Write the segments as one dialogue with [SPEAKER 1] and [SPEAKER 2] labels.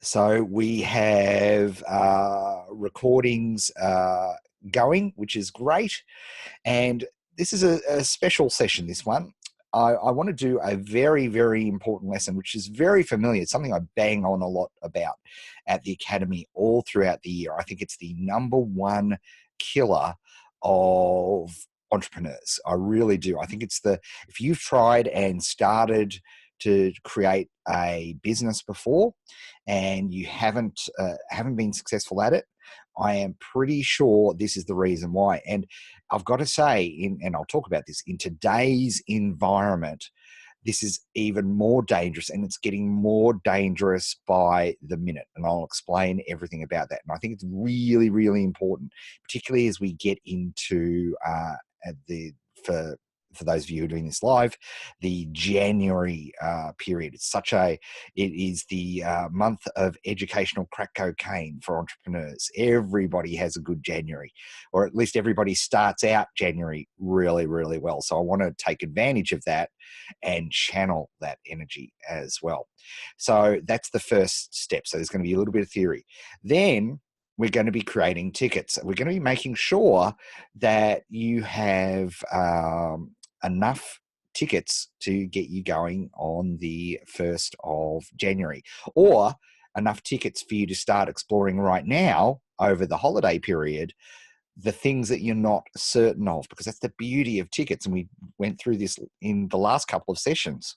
[SPEAKER 1] So we have recordings going, which is great. And this is a special session, this one. I want to do a very, very important lesson, which is very familiar. It's something I bang on a lot about at the Academy all throughout the year. I think it's the number one killer of entrepreneurs. I really do. I think it's if you've tried and started to create a business before and you haven't been successful at it, I am pretty sure this is the reason why. And I've got to say, and I'll talk about this, in today's environment, this is even more dangerous, and it's getting more dangerous by the minute. And I'll explain everything about that. And I think it's really, really important, particularly as we get into the for those of you who are doing this live, the January period. It is the month of educational crack cocaine for entrepreneurs. Everybody has a good January, or at least everybody starts out January really, really well. So I want to take advantage of that and channel that energy as well. So that's the first step. So there's going to be a little bit of theory. Then we're going to be creating tickets. We're going to be making sure that you have enough tickets to get you going on the 1st of January, or enough tickets for you to start exploring right now over the holiday period, the things that you're not certain of, because that's the beauty of tickets. And we went through this in the last couple of sessions.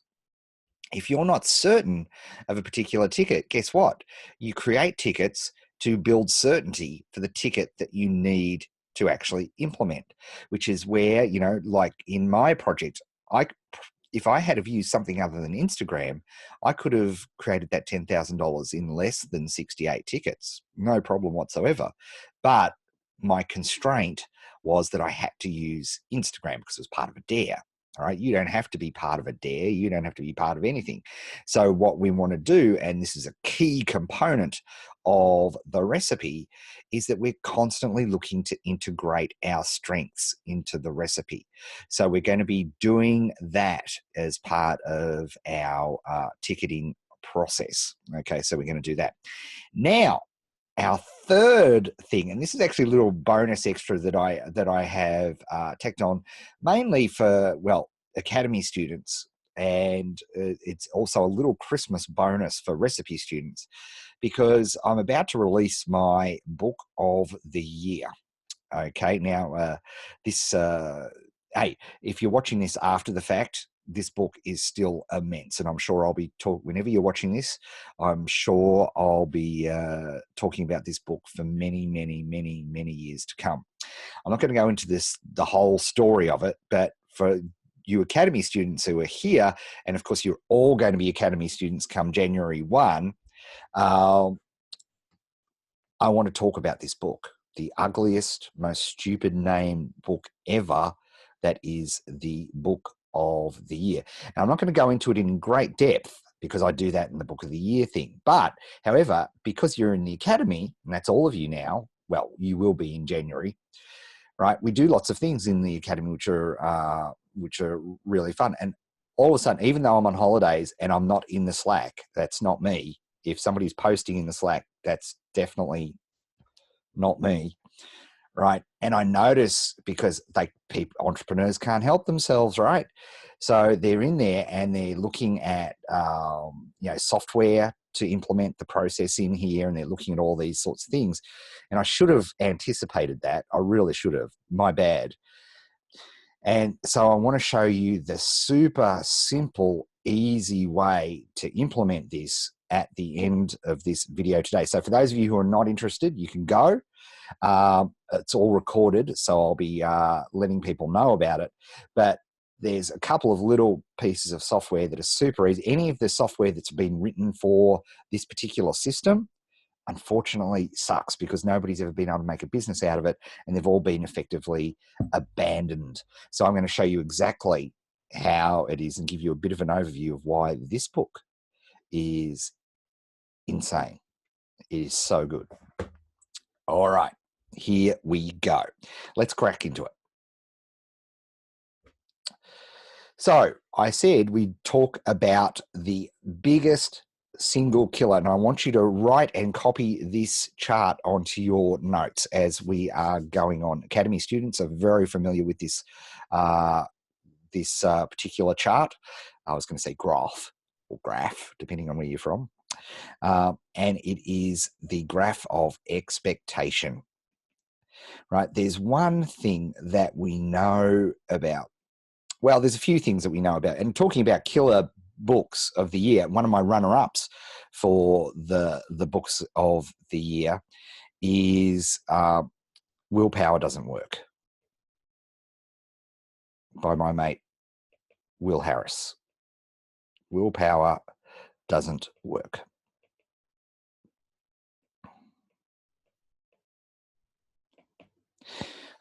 [SPEAKER 1] If you're not certain of a particular ticket, guess what? You create tickets to build certainty for the ticket that you need to actually implement, which is where, like in my project, if I had have used something other than Instagram, I could have created that $10,000 in less than 68 tickets. No problem whatsoever. But my constraint was that I had to use Instagram because it was part of a dare. All right. You don't have to be part of a dare. You don't have to be part of anything. So what we want to do, and this is a key component of the recipe, is that we're constantly looking to integrate our strengths into the recipe. So we're going to be doing that as part of our ticketing process. Okay. So we're going to do that. Now, our third thing, and this is actually a little bonus extra that I have tacked on, mainly for Academy students, and it's also a little Christmas bonus for recipe students, because I'm about to release my book of the year. Okay, now hey, if you're watching this after the fact, this book is still immense, and I'm sure I'll be whenever you're watching this, I'm sure I'll be talking about this book for many, many, many, many years to come. I'm not going to go into the whole story of it, but for you Academy students who are here, and of course you're all going to be Academy students come January 1, I want to talk about this book, the ugliest, most stupid name book ever. That is the book of the year. Now, I'm not going to go into it in great depth because I do that in the book of the year thing. But, however, because you're in the Academy, and that's all of you now, well, you will be in January, right? We do lots of things in the Academy which are really fun. And all of a sudden, even though I'm on holidays and I'm not in the Slack, that's not me. If somebody's posting in the Slack, that's definitely not me, right? And I notice, because entrepreneurs can't help themselves, right? So they're in there and they're looking at software to implement the process in here, and they're looking at all these sorts of things. And I should have anticipated that. I really should have. My bad. And so I want to show you the super simple, easy way to implement this at the end of this video today. So for those of you who are not interested, you can go. It's all recorded, so I'll be letting people know about it. But there's a couple of little pieces of software that are super easy. Any of the software that's been written for this particular system, unfortunately, sucks because nobody's ever been able to make a business out of it, and they've all been effectively abandoned. So I'm going to show you exactly how it is and give you a bit of an overview of why this book is insane. It is so good. All right, here we go. Let's crack into it. So I said we'd talk about the biggest single killer. And I want you to write and copy this chart onto your notes as we are going on. Academy students are very familiar with this particular chart. I was going to say graph or graph, depending on where you're from. And it is the graph of expectation, right? There's one thing that we know about. Well, there's a few things that we know about. And talking about killer books of the year, one of my runner-ups for the books of the year is Willpower Doesn't Work by my mate Will Harris. Willpower doesn't work.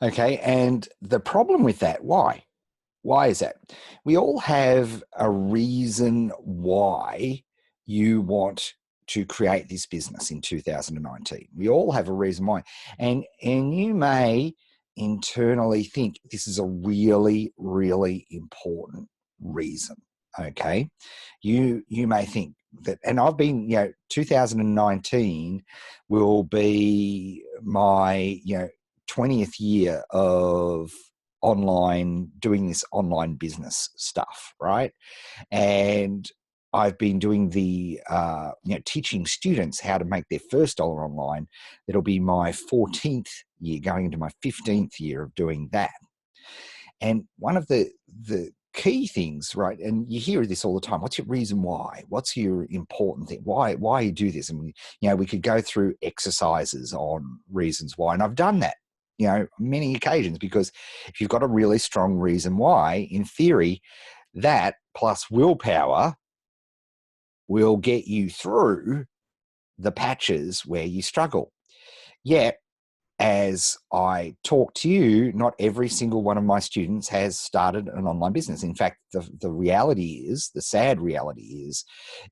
[SPEAKER 1] Okay, and the problem with that, why? Why is that? We all have a reason why you want to create this business in 2019. We all have a reason why. And you may internally think this is a really, really important reason. Okay. You may think that, and I've been, 2019 will be my, 20th year of doing this online business stuff, right? And I've been doing the, teaching students how to make their first dollar online. It'll be my 14th year, going into my 15th year of doing that. And one of the key things, right? And you hear this all the time. What's your reason why? What's your important thing? Why you do this? And we could go through exercises on reasons why, and I've done that, many occasions, because if you've got a really strong reason why, in theory, that plus willpower will get you through the patches where you struggle. Yet, as I talk to you, not every single one of my students has started an online business. In fact, the reality is, the sad reality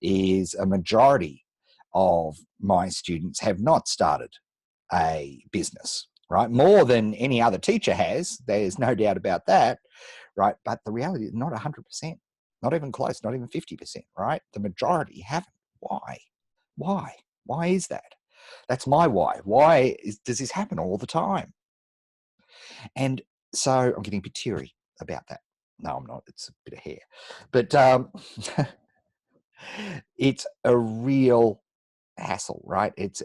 [SPEAKER 1] is a majority of my students have not started a business, right? More than any other teacher has. There's no doubt about that, right? But the reality is not 100%, not even close, not even 50%, right? The majority haven't. Why? Why? Why is that? That's my why. Does this happen all the time? And so I'm getting a bit teary about that. No, I'm not. It's a bit of hair. But it's a real hassle, right? It's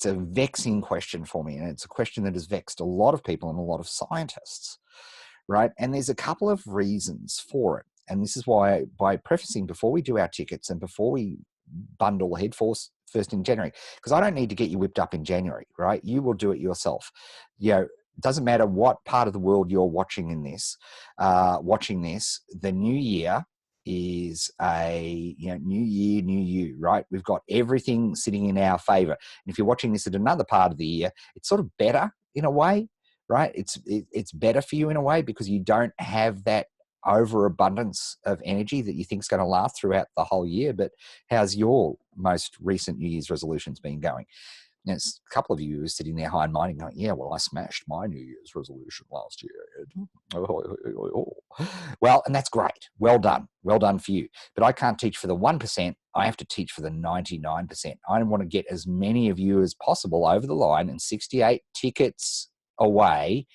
[SPEAKER 1] a vexing question for me, and it's a question that has vexed a lot of people and a lot of scientists, right? And there's a couple of reasons for it. And this is why, by prefacing, before we do our tickets and before we bundle headfirst in January, because I don't need to get you whipped up in January, right? You will do it yourself. It doesn't matter what part of the world you're watching this, the new year is a new year, new you, right? We've got everything sitting in our favor. And if you're watching this at another part of the year, it's sort of better in a way, right? It's better for you in a way, because you don't have that overabundance of energy that you think is going to last throughout the whole year. But how's your most recent New Year's resolutions been going? There's a couple of you who are sitting there high and mighty going, yeah, well, I smashed my New Year's resolution last year. Well, and that's great. Well done. Well done for you. But I can't teach for the 1%. I have to teach for the 99%. I want to get as many of you as possible over the line, and 68 tickets away,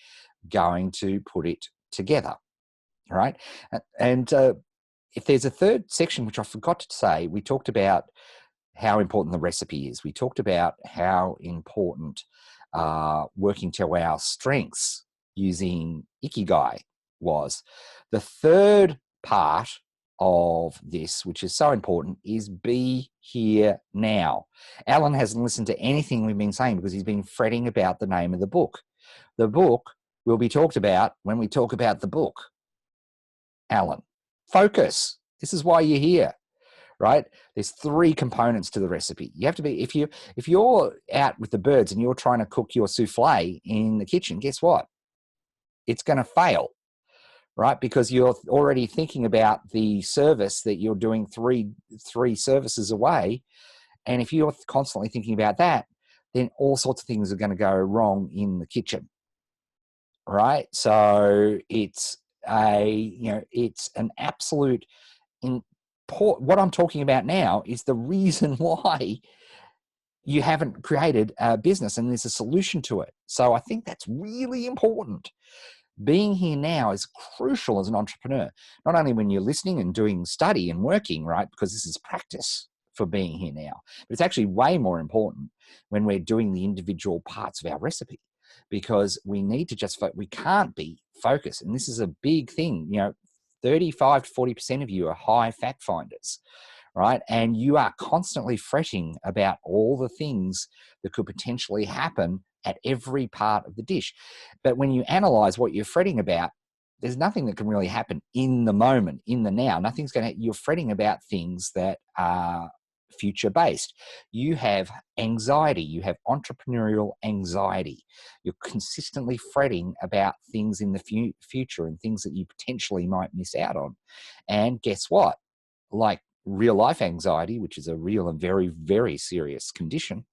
[SPEAKER 1] going to put it together. All right. And if there's a third section, which I forgot to say, we talked about how important the recipe is. We talked about how important working to our strengths using Ikigai was. The third part of this, which is so important, is be here now. Alan hasn't listened to anything we've been saying because he's been fretting about the name of the book. The book will be talked about when we talk about the book. Alan, focus. This is why you're here, right? There's 3 components to the recipe. You have to be, if you're out with the birds and you're trying to cook your souffle in the kitchen, guess what? It's going to fail, right? Because you're already thinking about the service that you're doing three services away. And if you're constantly thinking about that, then all sorts of things are going to go wrong in the kitchen, right? So it's an absolute what I'm talking about now is the reason why you haven't created a business, and there's a solution to it. So I think that's really important. Being here now is crucial as an entrepreneur, not only when you're listening and doing study and working, right? Because this is practice for being here now, but it's actually way more important when we're doing the individual parts of our recipe, because we need to just, we can't be focused. And this is a big thing, 35 to 40% of you are high fact finders, right? And you are constantly fretting about all the things that could potentially happen at every part of the dish. But when you analyze what you're fretting about, there's nothing that can really happen in the moment, in the now. Nothing's going to, you're fretting about things that are future based. You have anxiety, you have entrepreneurial anxiety. You're consistently fretting about things in the future and things that you potentially might miss out on. And guess what? Like real life anxiety, which is a real and very, very serious condition,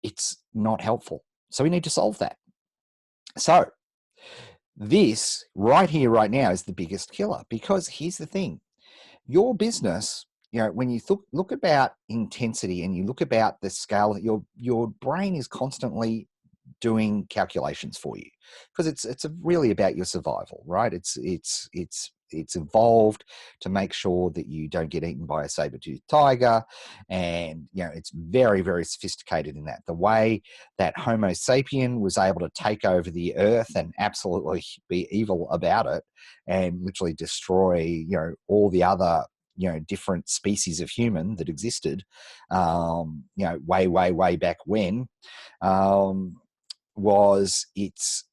[SPEAKER 1] it's not helpful. So we need to solve that. So this right here, right now is the biggest killer, because here's the thing. Your business, when you look about intensity and you look about the scale, your brain is constantly doing calculations for you, because it's really about your survival, right? It's evolved to make sure that you don't get eaten by a saber-toothed tiger, and it's very, very sophisticated in that. The way that Homo sapien was able to take over the earth and absolutely be evil about it and literally destroy all the other different species of human that existed way back when, was its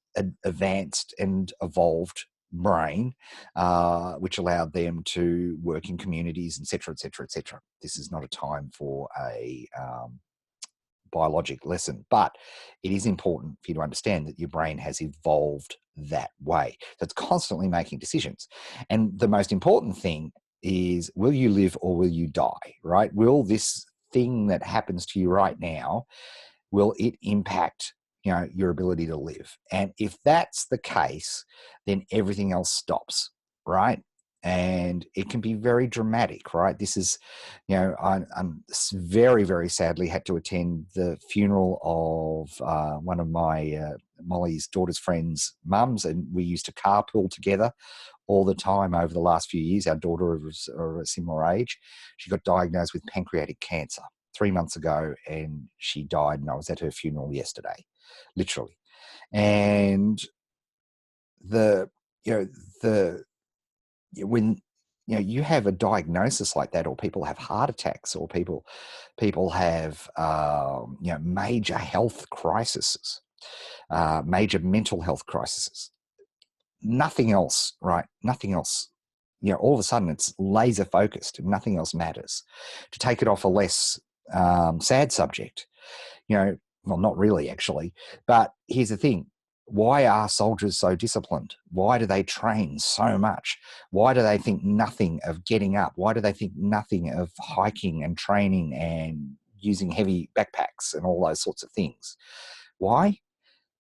[SPEAKER 1] advanced and evolved brain, which allowed them to work in communities, etc., etc., etc. This is not a time for a biologic lesson, but it is important for you to understand that your brain has evolved that way. So it's constantly making decisions. And the most important thing is, will you live or will you die, right? Will this thing that happens to you right now, will it impact your ability to live? And if that's the case, then everything else stops, right? And it can be very dramatic, right? This is, I'm very, very sadly had to attend the funeral of one of my Molly's daughter's friends' mums, and we used to carpool together all the time over the last few years. Our daughter was a similar age. She got diagnosed with pancreatic cancer 3 months ago, and she died, and I was at her funeral yesterday, literally. And when you have a diagnosis like that, or people have heart attacks, or people have major health crises, major mental health crises, nothing else, right? Nothing else. All of a sudden it's laser focused and nothing else matters. To take it off a less sad subject, well, not really actually, but here's the thing. Why are soldiers so disciplined? Why do they train so much? Why do they think nothing of getting up? Why do they think nothing of hiking and training and using heavy backpacks and all those sorts of things? Why?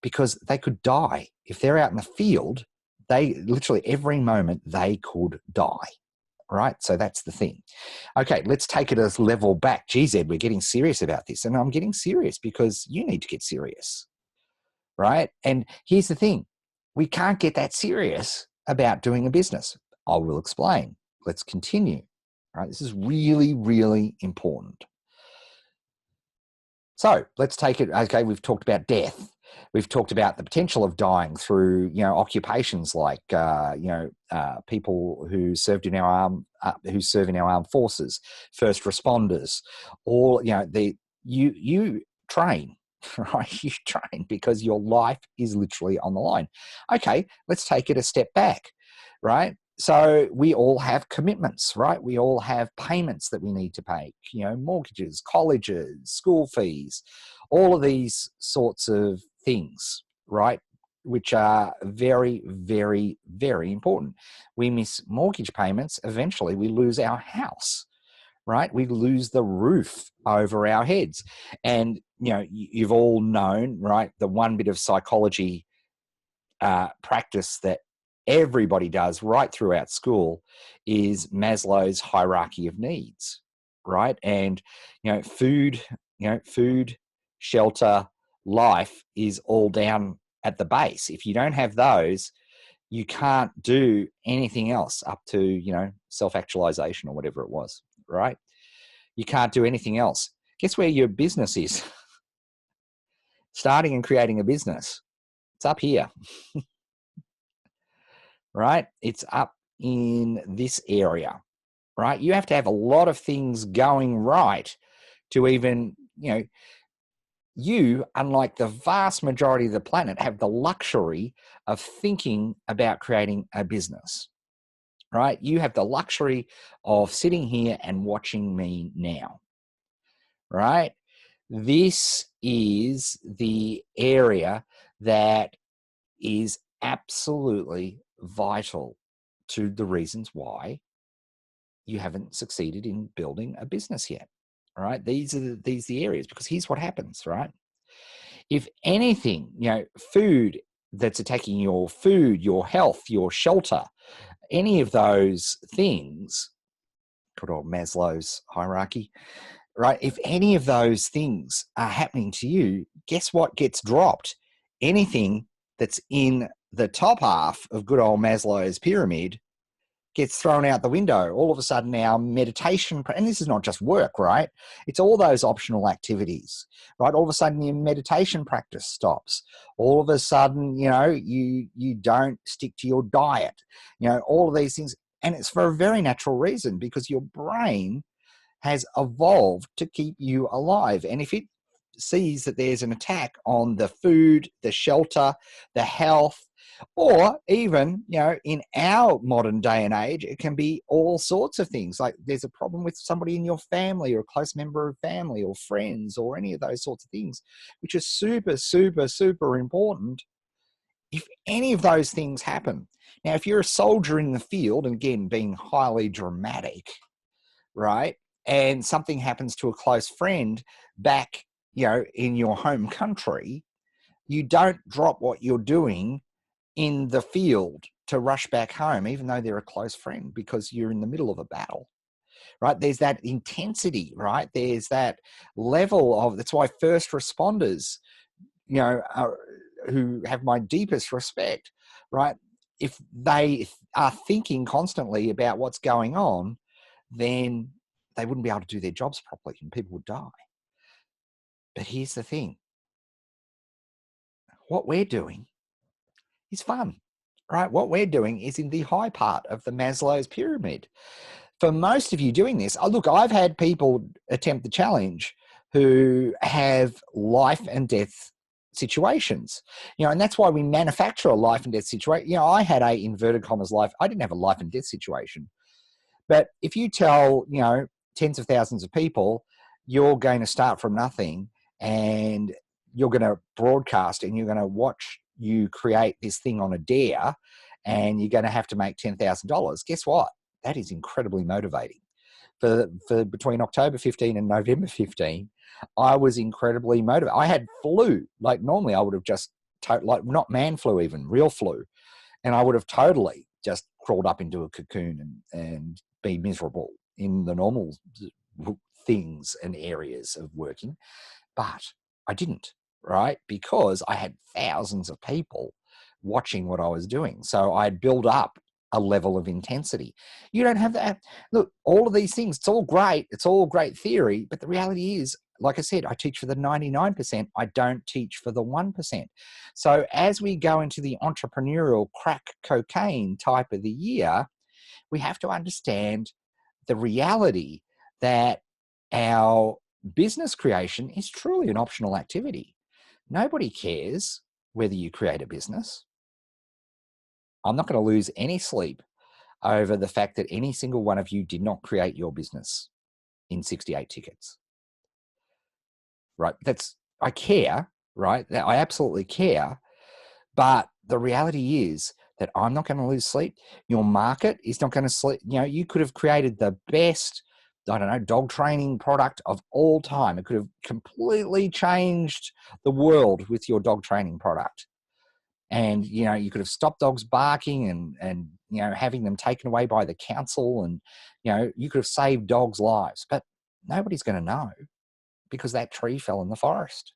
[SPEAKER 1] Because they could die. If they're out in the field, they literally every moment they could die. Right? So that's the thing. Okay, let's take it a level back. Geez, Ed, we're getting serious about this. And I'm getting serious because you need to get serious. Right? And here's the thing. We can't get that serious about doing a business. I will explain. Let's continue. All right? This is really, really important. So let's take it. Okay, we've talked about death. We've talked about the potential of dying through, occupations like, people who serve in our armed forces, first responders, all, you train, right? You train because your life is literally on the line. Okay, let's take it a step back, right? So we all have commitments, right? We all have payments that we need to pay, mortgages, colleges, school fees, all of these sorts of things, right? Which are very, very, very important. We miss mortgage payments, eventually we lose our house, right? We lose the roof over our heads. And, you've all known, right, the one bit of psychology practice that everybody does right throughout school is Maslow's hierarchy of needs, right? And, food, food, shelter, life is all down at the base. If you don't have those, you can't do anything else up to, self-actualization or whatever it was, right? You can't do anything else. Guess where your business is? Starting and creating a business. It's up here, right? It's up in this area, right? You have to have a lot of things going right to even, you, unlike the vast majority of the planet, have the luxury of thinking about creating a business, right? You have the luxury of sitting here and watching me now, right? This is the area that is absolutely vital to the reasons why you haven't succeeded in building a business yet. All right. These are the areas, because here's what happens, right? If anything, food that's attacking your food, your health, your shelter, any of those things, good old Maslow's hierarchy, right? If any of those things are happening to you, guess what gets dropped? Anything that's in the top half of good old Maslow's pyramid gets thrown out the window. All of a sudden, our meditation, and this is not just work, right? It's all those optional activities, right? All of a sudden, your meditation practice stops. All of a sudden, you don't stick to your diet. All of these things, and it's for a very natural reason, because your brain has evolved to keep you alive. And if it sees that there's an attack on the food, the shelter, the health, or even, in our modern day and age, it can be all sorts of things. Like there's a problem with somebody in your family or a close member of family or friends or any of those sorts of things, which is super, super, super important. If any of those things happen, now, if you're a soldier in the field, and again, being highly dramatic, right, and something happens to a close friend back, in your home country, you don't drop what you're doing in the field to rush back home, even though they're a close friend, because you're in the middle of a battle, right? There's that intensity, right? There's that level of, that's why first responders, who have my deepest respect, right? If they are thinking constantly about what's going on, then they wouldn't be able to do their jobs properly and people would die. But here's the thing. What we're doing is fun, right? What we're doing is in the high part of the Maslow's pyramid. For most of you doing this, look, I've had people attempt the challenge who have life and death situations, and that's why we manufacture a life and death situation. I had a inverted commas life. I didn't have a life and death situation. But if you tell, tens of thousands of people, you're going to start from nothing and you're going to broadcast and you're going to watch you create this thing on a dare and you're going to have to make $10,000. Guess what? That is incredibly motivating. For between October 15 and November 15, I was incredibly motivated. I had flu. Like normally I would have just, like not man flu even, real flu. And I would have totally just crawled up into a cocoon and be miserable in the normal things and areas of working. But I didn't, right? Because I had thousands of people watching what I was doing. So I'd build up a level of intensity. You don't have that. Look, all of these things, it's all great. It's all great theory. But the reality is, like I said, I teach for the 99%. I don't teach for the 1%. So as we go into the entrepreneurial crack cocaine type of the year, we have to understand the reality that our business creation is truly an optional activity. Nobody cares whether you create a business. I'm not going to lose any sleep over the fact that any single one of you did not create your business in 68 tickets. Right? I care, right? I absolutely care. But the reality is that I'm not going to lose sleep. Your market is not going to sleep. You could have created the best, I don't know, dog training product of all time. It could have completely changed the world with your dog training product. And, you know, you could have stopped dogs barking and, you know, having them taken away by the council. And, you know, you could have saved dogs' lives, but nobody's going to know because that tree fell in the forest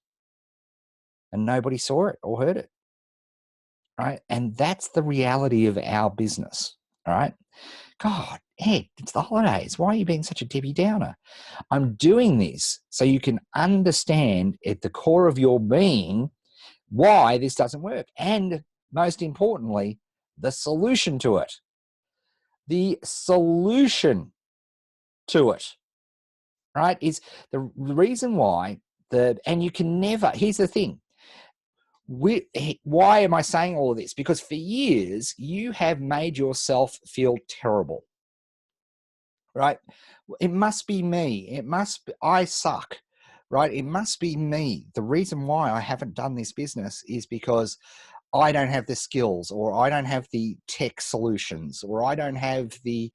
[SPEAKER 1] and nobody saw it or heard it. Right. And that's the reality of our business. All right. God, Ed, it's the holidays. Why are you being such a Debbie Downer? I'm doing this so you can understand at the core of your being why this doesn't work. And most importantly, the solution to it. The solution to it, right, is the reason why and you can never, here's the thing. Why am I saying all of this? Because for years, you have made yourself feel terrible, right? It must be me. I suck, right? It must be me. The reason why I haven't done this business is because I don't have the skills, or I don't have the tech solutions, or I don't have the,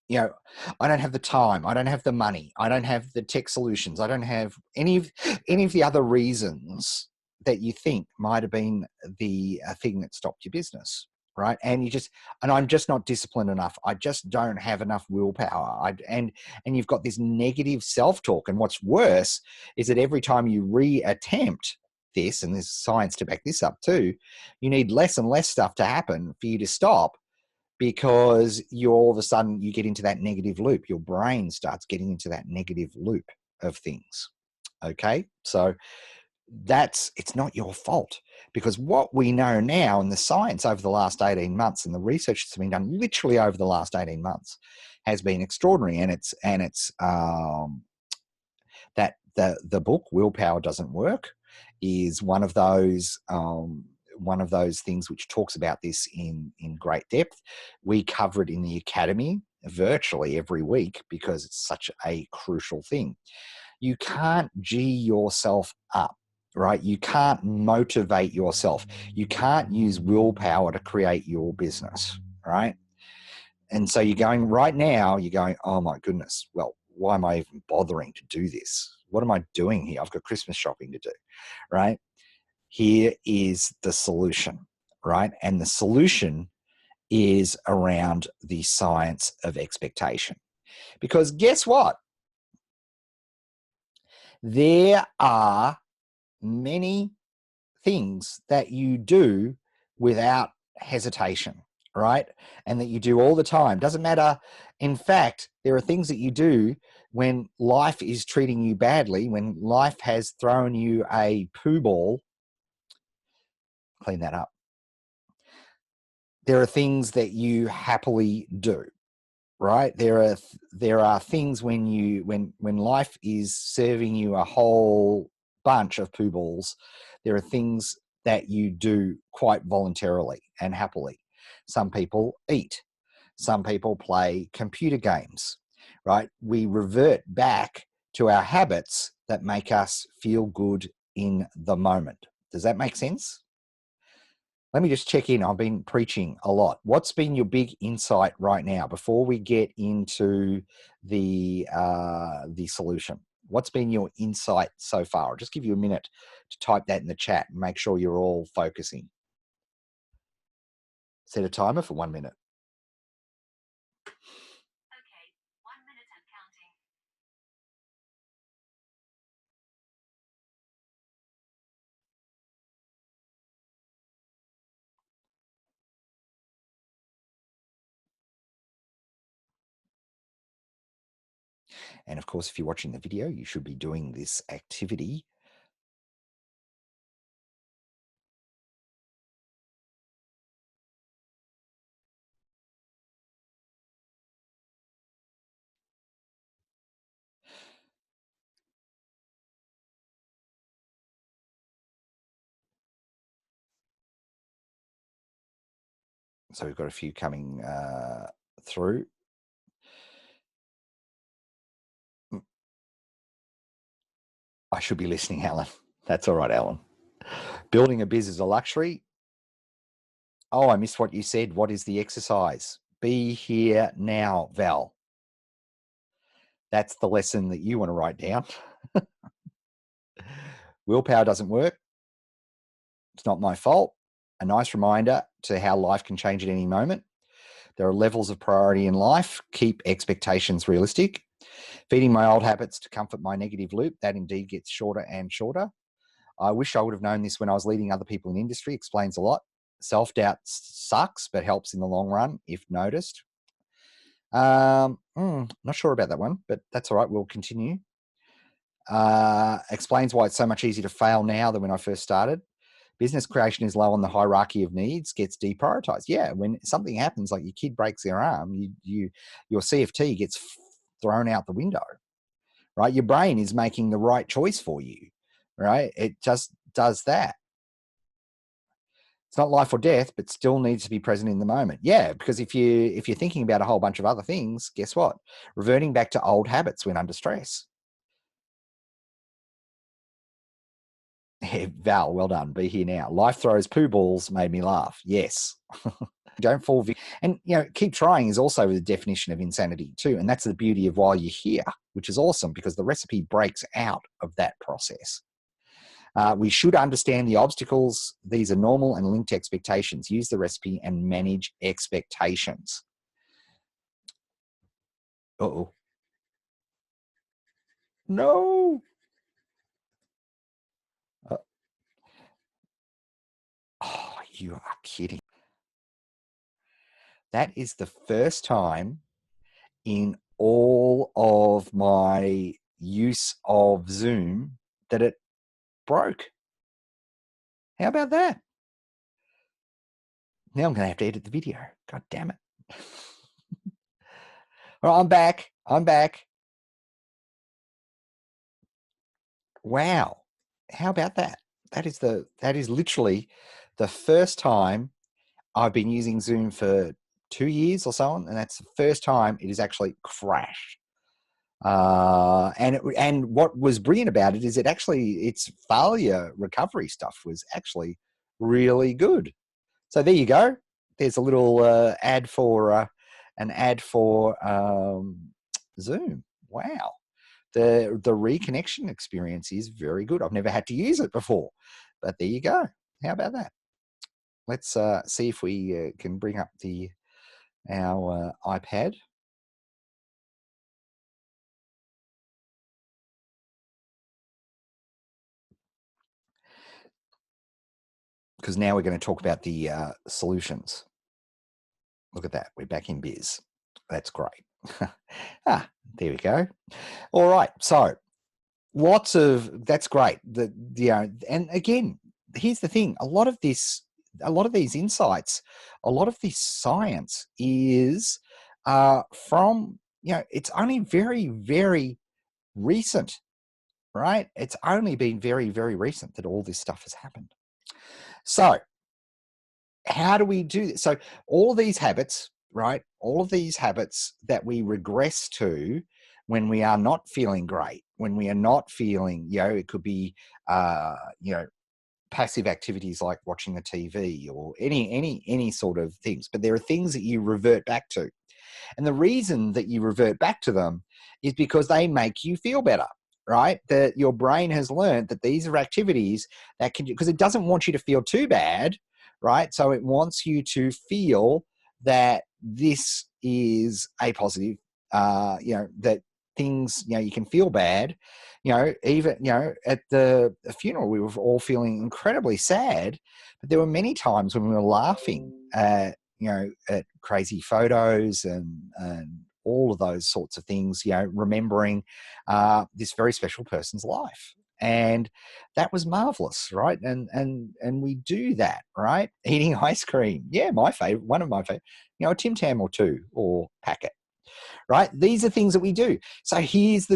[SPEAKER 1] you know, I don't have the time, I don't have the money, I don't have the tech solutions, I don't have any of the other reasons that you think might have been the thing that stopped your business, right? And I'm just not disciplined enough. I just don't have enough willpower. And you've got this negative self-talk. And what's worse is that every time you reattempt this, and there's science to back this up too, you need less and less stuff to happen for you to stop, because you all of a sudden you get into that negative loop. Your brain starts getting into that negative loop of things. Okay, so it's not your fault, because what we know now, and the science over the last 18 months and the research that's been done literally over the last 18 months has been extraordinary. And it's that the book Willpower Doesn't Work is one of those things which talks about this in great depth. We cover it in the academy virtually every week because it's such a crucial thing. You can't G yourself up, right? You can't motivate yourself. You can't use willpower to create your business, right? And so you're going right now, oh my goodness, well, why am I even bothering to do this? What am I doing here? I've got Christmas shopping to do, right? Here is the solution, right? And the solution is around the science of expectation. Because guess what? There are many things that you do without hesitation, right? And that you do all the time. Doesn't matter. In fact, there are things that you do when life is treating you badly, when life has thrown you a poo ball. Clean that up. There are things that you happily do, right? There are things when life is serving you a whole bunch of poo balls, there are things that you do quite voluntarily and happily. Some people eat. Some people play computer games, right? We revert back to our habits that make us feel good in the moment. Does that make sense? Let me just check in. I've been preaching a lot. What's been your big insight right now before we get into the solution? What's been your insight so far? I'll just give you a minute to type that in the chat and make sure you're all focusing. Set a timer for 1 minute.
[SPEAKER 2] Okay, 1 minute and counting.
[SPEAKER 1] And of course, if you're watching the video, you should be doing this activity. So we've got a few coming through. I should be listening, Alan. That's all right, Alan. Building a biz is a luxury. Oh, I missed what you said. What is the exercise? Be here now, Val. That's the lesson that you want to write down. Willpower doesn't work. It's not my fault. A nice reminder to how life can change at any moment. There are levels of priority in life. Keep expectations realistic. Feeding my old habits to comfort my negative loop, that indeed gets shorter and shorter. I wish I would have known this when I was leading other people in industry. Explains a lot. Self-doubt sucks, but helps in the long run if noticed. Not sure about that one, but that's all right. We'll continue. Explains why it's so much easier to fail now than when I first started. Business creation is low on the hierarchy of needs, gets deprioritized. Yeah, when something happens, like your kid breaks their arm, your CFT gets thrown out the window, right? Your brain is making the right choice for you, right? It just does that. It's not life or death, but still needs to be present in the moment. Yeah, because if you're thinking about a whole bunch of other things, guess what? Reverting back to old habits when under stress. Val, well done. Be here now. Life throws poo balls made me laugh. Yes. Don't fall victim. And, keep trying is also the definition of insanity too. And that's the beauty of While You're Here, which is awesome because the recipe breaks out of that process. We should understand the obstacles. These are normal and linked to expectations. Use the recipe and manage expectations. Uh-oh. No. Oh, you are kidding. That is the first time in all of my use of Zoom that it broke. How about that? Now I'm going to have to edit the video. God damn it. All right, I'm back. Wow. How about that? That is literally the first time I've been using Zoom for 2 years or so on, and that's the first time it has actually crashed. And what was brilliant about it is its failure recovery stuff was actually really good. So there you go. There's a little ad for Zoom. Wow. The reconnection experience is very good. I've never had to use it before, but there you go. How about that? Let's see if we can bring up our iPad. Because now we're going to talk about the solutions. Look at that. We're back in biz. That's great. There we go. All right. So that's great. And again, here's the thing. A lot of these insights, a lot of this science is from, it's only very, very recent, right? It's only been very, very recent that all this stuff has happened. So how do we do this? So all of these habits, right? All of these habits that we regress to when we are not feeling great, when we are not feeling, it could be, passive activities like watching the TV or any sort of things, but there are things that you revert back to. And the reason that you revert back to them is because they make you feel better, right? That your brain has learned that these are activities that can, because it doesn't want you to feel too bad, right? So it wants you to feel that this is a positive, that things, you can feel bad. Even, at the funeral, we were all feeling incredibly sad, but there were many times when we were laughing at crazy photos and all of those sorts of things, remembering this very special person's life. And that was marvelous, right? And we do that, right? Eating ice cream. Yeah, one of my favorite, a Tim Tam or two or packet, right? These are things that we do. So here's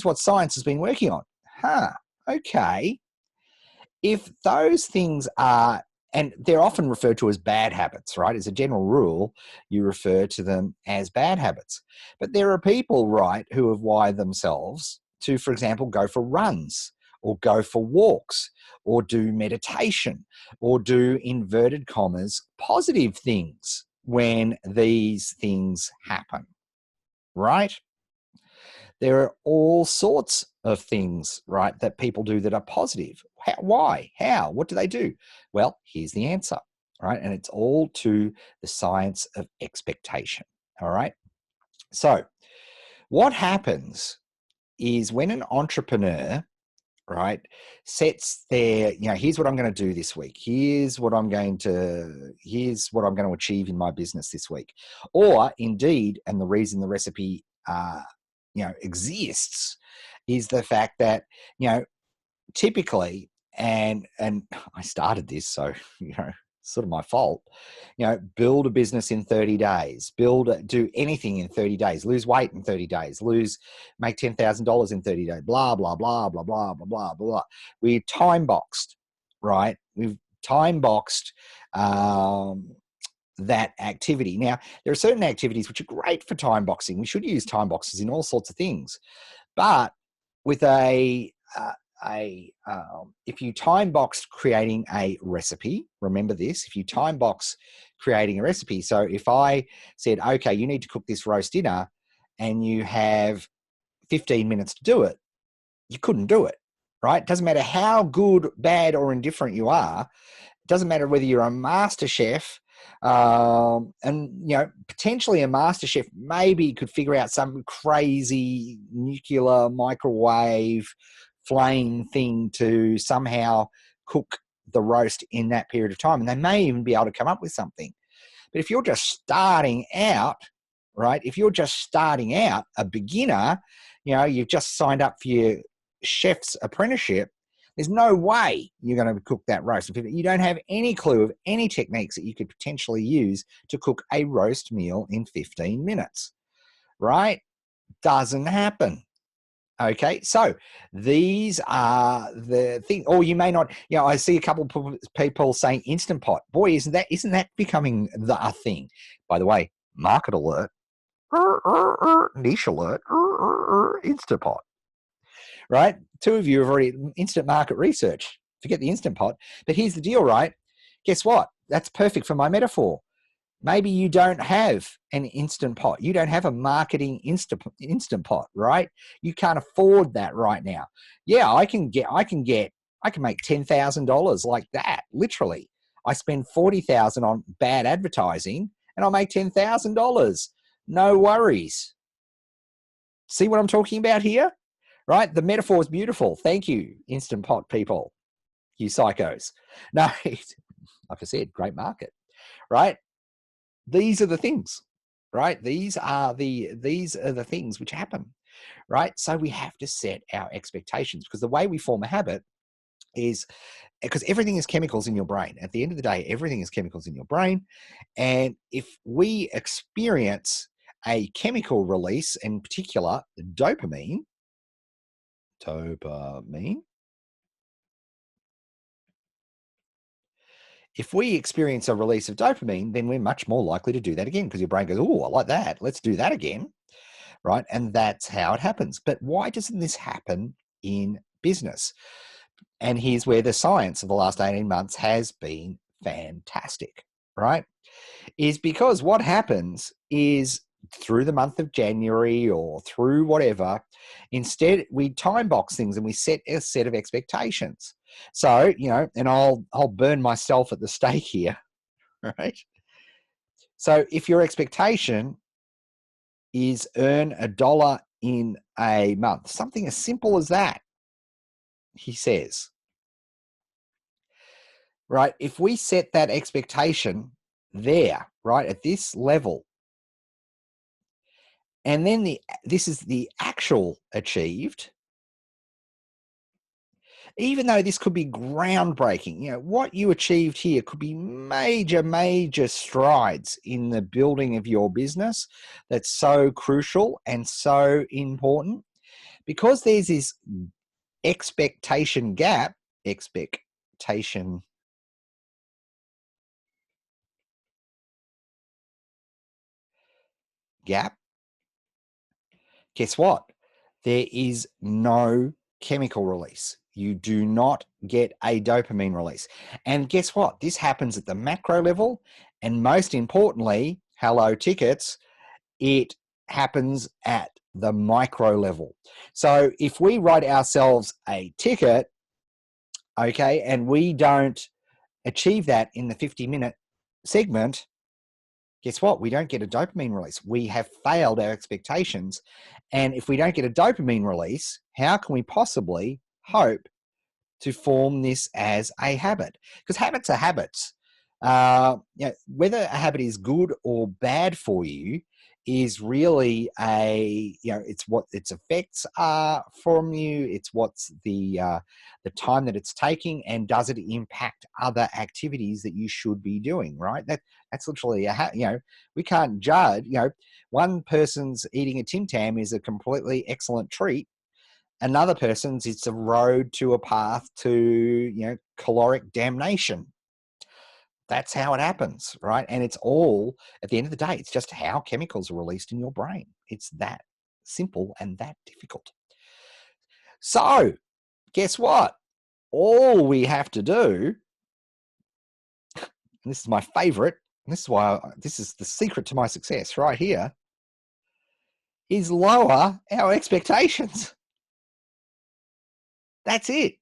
[SPEAKER 1] what science has been working on. Okay. If those things are, and they're often referred to as bad habits, right? As a general rule, you refer to them as bad habits. But there are people, right, who have wired themselves to, for example, go for runs or go for walks or do meditation or do, inverted commas, positive things when these things happen, right? There are all sorts of things, right, that people do that are positive. Why? How? What do they do? Well, here's the answer, right? And it's all to the science of expectation, all right? So what happens is when an entrepreneur, right, sets their, here's what I'm going to do this week. Here's what I'm going to achieve in my business this week. Or indeed, and the reason the recipe, exists is the fact that, typically, and I started this, so, sort of my fault, build a business in 30 days, do anything in 30 days, lose weight in 30 days, make $10,000 in 30 days, blah, blah, blah, blah, blah, blah, blah, blah. We're time boxed, right? We've time boxed that activity. Now, there are certain activities which are great for time boxing. We should use time boxes in all sorts of things. But with if you time boxed creating a recipe, remember this, if you time box creating a recipe, so if I said, okay, you need to cook this roast dinner and you have 15 minutes to do it, you couldn't do it, right? It doesn't matter how good, bad, or indifferent you are. It doesn't matter whether you're a master chef, and potentially a master chef maybe could figure out some crazy nuclear microwave flame thing to somehow cook the roast in that period of time, and they may even be able to come up with something. But if you're just starting out, right, if you're just starting out, a beginner, you've just signed up for your chef's apprenticeship, there's no way you're going to cook that roast. You don't have any clue of any techniques that you could potentially use to cook a roast meal in 15 minutes, right? Doesn't happen. Okay, so these are the thing. Or you may not, I see a couple of people saying Instant Pot. Boy, isn't that becoming a thing? By the way, market alert, niche alert, Instant Pot. Right? Two of you have already instant market research. Forget the Instant Pot. But here's the deal, right? Guess what? That's perfect for my metaphor. Maybe you don't have an Instant Pot. You don't have a marketing Instant Pot, right? You can't afford that right now. Yeah, I can make $10,000 like that, literally. I spend $40,000 on bad advertising and I'll make $10,000. No worries. See what I'm talking about here? Right? The metaphor is beautiful. Thank you, Instant Pot people. You psychos. No, like I said, great market, right? These are the things, right? These are the things which happen, right? So we have to set our expectations, because the way we form a habit is because everything is chemicals in your brain. At the end of the day, everything is chemicals in your brain. And if we experience a chemical release, in particular, dopamine, if we experience a release of dopamine, then we're much more likely to do that again, because your brain goes, oh, I like that. Let's do that again, right? And that's how it happens. But why doesn't this happen in business? And here's where the science of the last 18 months has been fantastic, right? Is because what happens is through the month of January or through whatever, instead we time box things and we set a set of expectations. So, and I'll burn myself at the stake here, right? So if your expectation is earn $1 in a month, something as simple as that, he says, right? If we set that expectation there, right, at this level, and then this is the actual achieved, even though this could be groundbreaking, what you achieved here could be major, major strides in the building of your business. That's so crucial and so important, because there's this expectation gap, guess what? There is no chemical release. You do not get a dopamine release. And guess what? This happens at the macro level. And most importantly, hello tickets, it happens at the micro level. So if we write ourselves a ticket, okay, and we don't achieve that in the 50-minute segment, guess what? We don't get a dopamine release. We have failed our expectations. And if we don't get a dopamine release, how can we possibly hope to form this as a habit? Because habits are habits. Whether a habit is good or bad for you is really it's what its effects are from you. It's what's the time that it's taking, and does it impact other activities that you should be doing, right? That's literally we can't judge. One person's eating a Tim Tam is a completely excellent treat. Another person's, it's a road to a path to caloric damnation. That's how it happens, right? And it's all, at the end of the day, it's just how chemicals are released in your brain. It's that simple and that difficult. So guess what? All we have to do, and this is my favorite, and this is the secret to my success right here, is lower our expectations. That's it.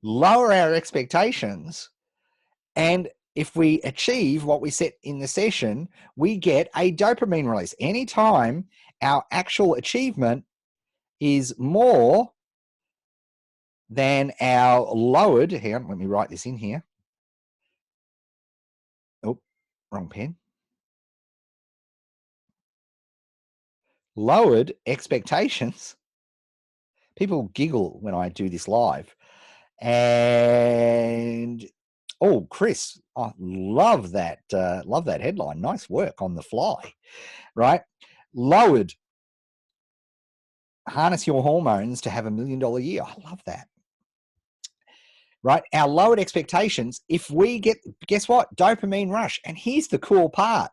[SPEAKER 1] Lower our expectations, and if we achieve what we set in the session, we get a dopamine release. Anytime our actual achievement is more than our lowered, hang on, let me write this in here. Oh, wrong pen. Lowered expectations. People giggle when I do this live. And oh, Chris, I love that headline. Nice work on the fly, right? Lowered. Harness your hormones to have $1 million year. I love that. Right? Our lowered expectations, if we get, guess what? Dopamine rush. And here's the cool part.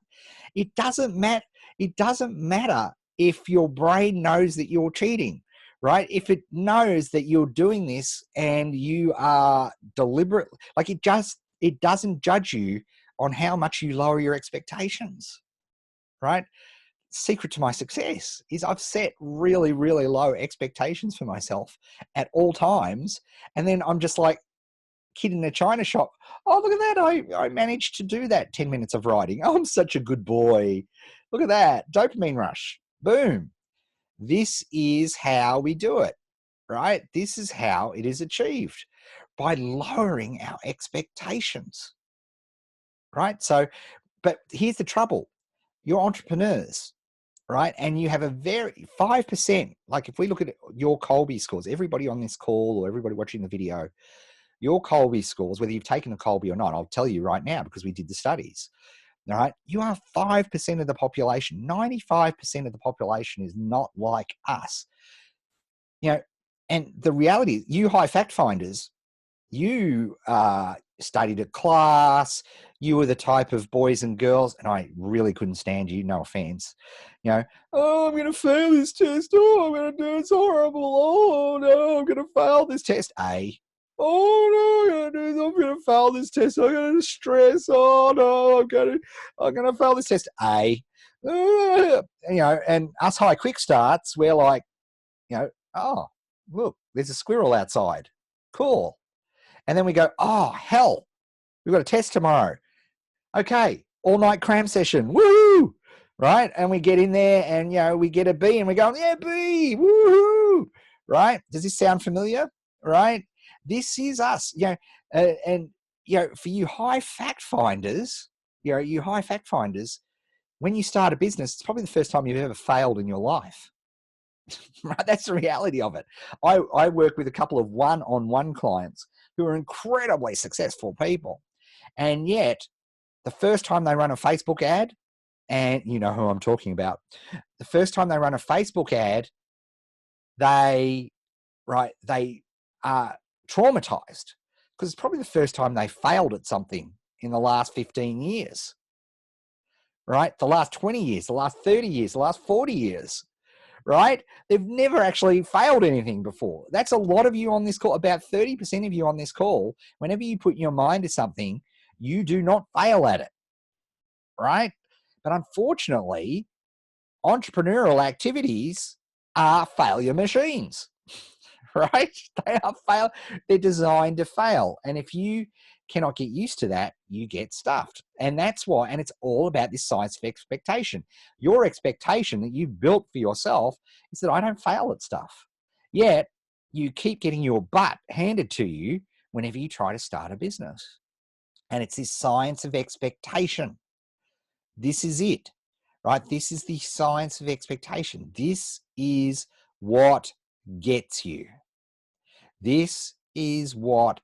[SPEAKER 1] It doesn't matter if your brain knows that you're cheating, right? If it knows that you're doing this and you are deliberate, like it doesn't judge you on how much you lower your expectations, right? Secret to my success is I've set really, really low expectations for myself at all times. And then I'm just like kid in a china shop. Oh, look at that. I managed to do that 10 minutes of writing. Oh, I'm such a good boy. Look at that. Dopamine rush. Boom. This is how we do it, right? This is how it is achieved, by lowering our expectations, right? So, but here's the trouble. You're entrepreneurs, right? And you have a very 5%, like if we look at your Kolbe scores, everybody on this call or everybody watching the video, your Kolbe scores, whether you've taken the Kolbe or not, I'll tell you right now because we did the studies. All right, you are 5% of the population. 95% of the population is not like us. And the reality, you high fact finders, you studied at class, you were the type of boys and girls, and I really couldn't stand you, no offense. Oh, I'm going to fail this test. Oh, I'm going to do it's horrible. Oh, no, I'm going to fail this test. Oh no, I'm going to fail this test. I'm going to stress. Oh no, I'm going to fail this test. And us high quick starts, we're like, oh, look, there's a squirrel outside. Cool. And then we go, oh, hell, we've got a test tomorrow. Okay, all night cram session. Woo! Right? And we get in there and, we get a B and we go, yeah, B, woohoo! Right? Does this sound familiar? Right? This is us, and for you high fact finders, when you start a business, it's probably the first time you've ever failed in your life. Right? That's the reality of it. I work with a couple of one-on-one clients who are incredibly successful people. And yet, the first time they run a Facebook ad, and you know who I'm talking about, the first time they run a Facebook ad, they are traumatized because it's probably the first time they failed at something in the last 15 years, right? The last 20 years, the last 30 years, the last 40 years, right? They've never actually failed anything before. That's a lot of you on this call. About 30% of you on this call, whenever you put your mind to something, you do not fail at it, right? But unfortunately, entrepreneurial activities are failure machines, right? They're designed to fail. And if you cannot get used to that, you get stuffed. And that's why, and it's all about this science of expectation. Your expectation that you've built for yourself is that I don't fail at stuff. Yet you keep getting your butt handed to you whenever you try to start a business. And it's this science of expectation. This is it, right? This is the science of expectation. This is what gets you. This is what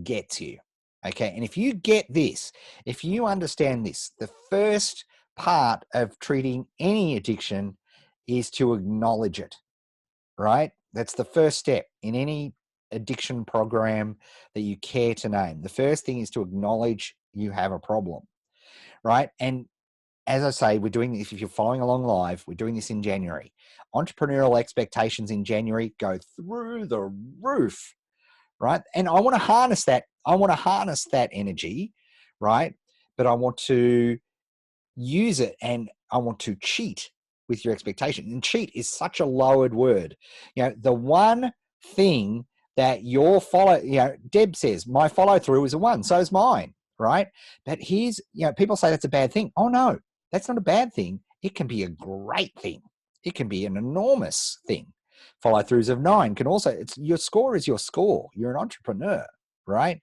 [SPEAKER 1] gets you. Okay. And if you get this, if you understand this, the first part of treating any addiction is to acknowledge it, right? That's the first step in any addiction program that you care to name. The first thing is to acknowledge you have a problem, right? And as I say, we're doing this, if you're following along live, we're doing this in January. Entrepreneurial expectations in January go through the roof, right? And I want to harness that. I want to harness that energy, right? But I want to use it and I want to cheat with your expectation. And cheat is such a lowered word. You know, the one thing that your Deb says, my follow through is a 1, so is mine, right? But here's, people say that's a bad thing. Oh no, that's not a bad thing. It can be a great thing. It can be an enormous thing. Follow throughs of 9 can also, your score is your score. You're an entrepreneur, right?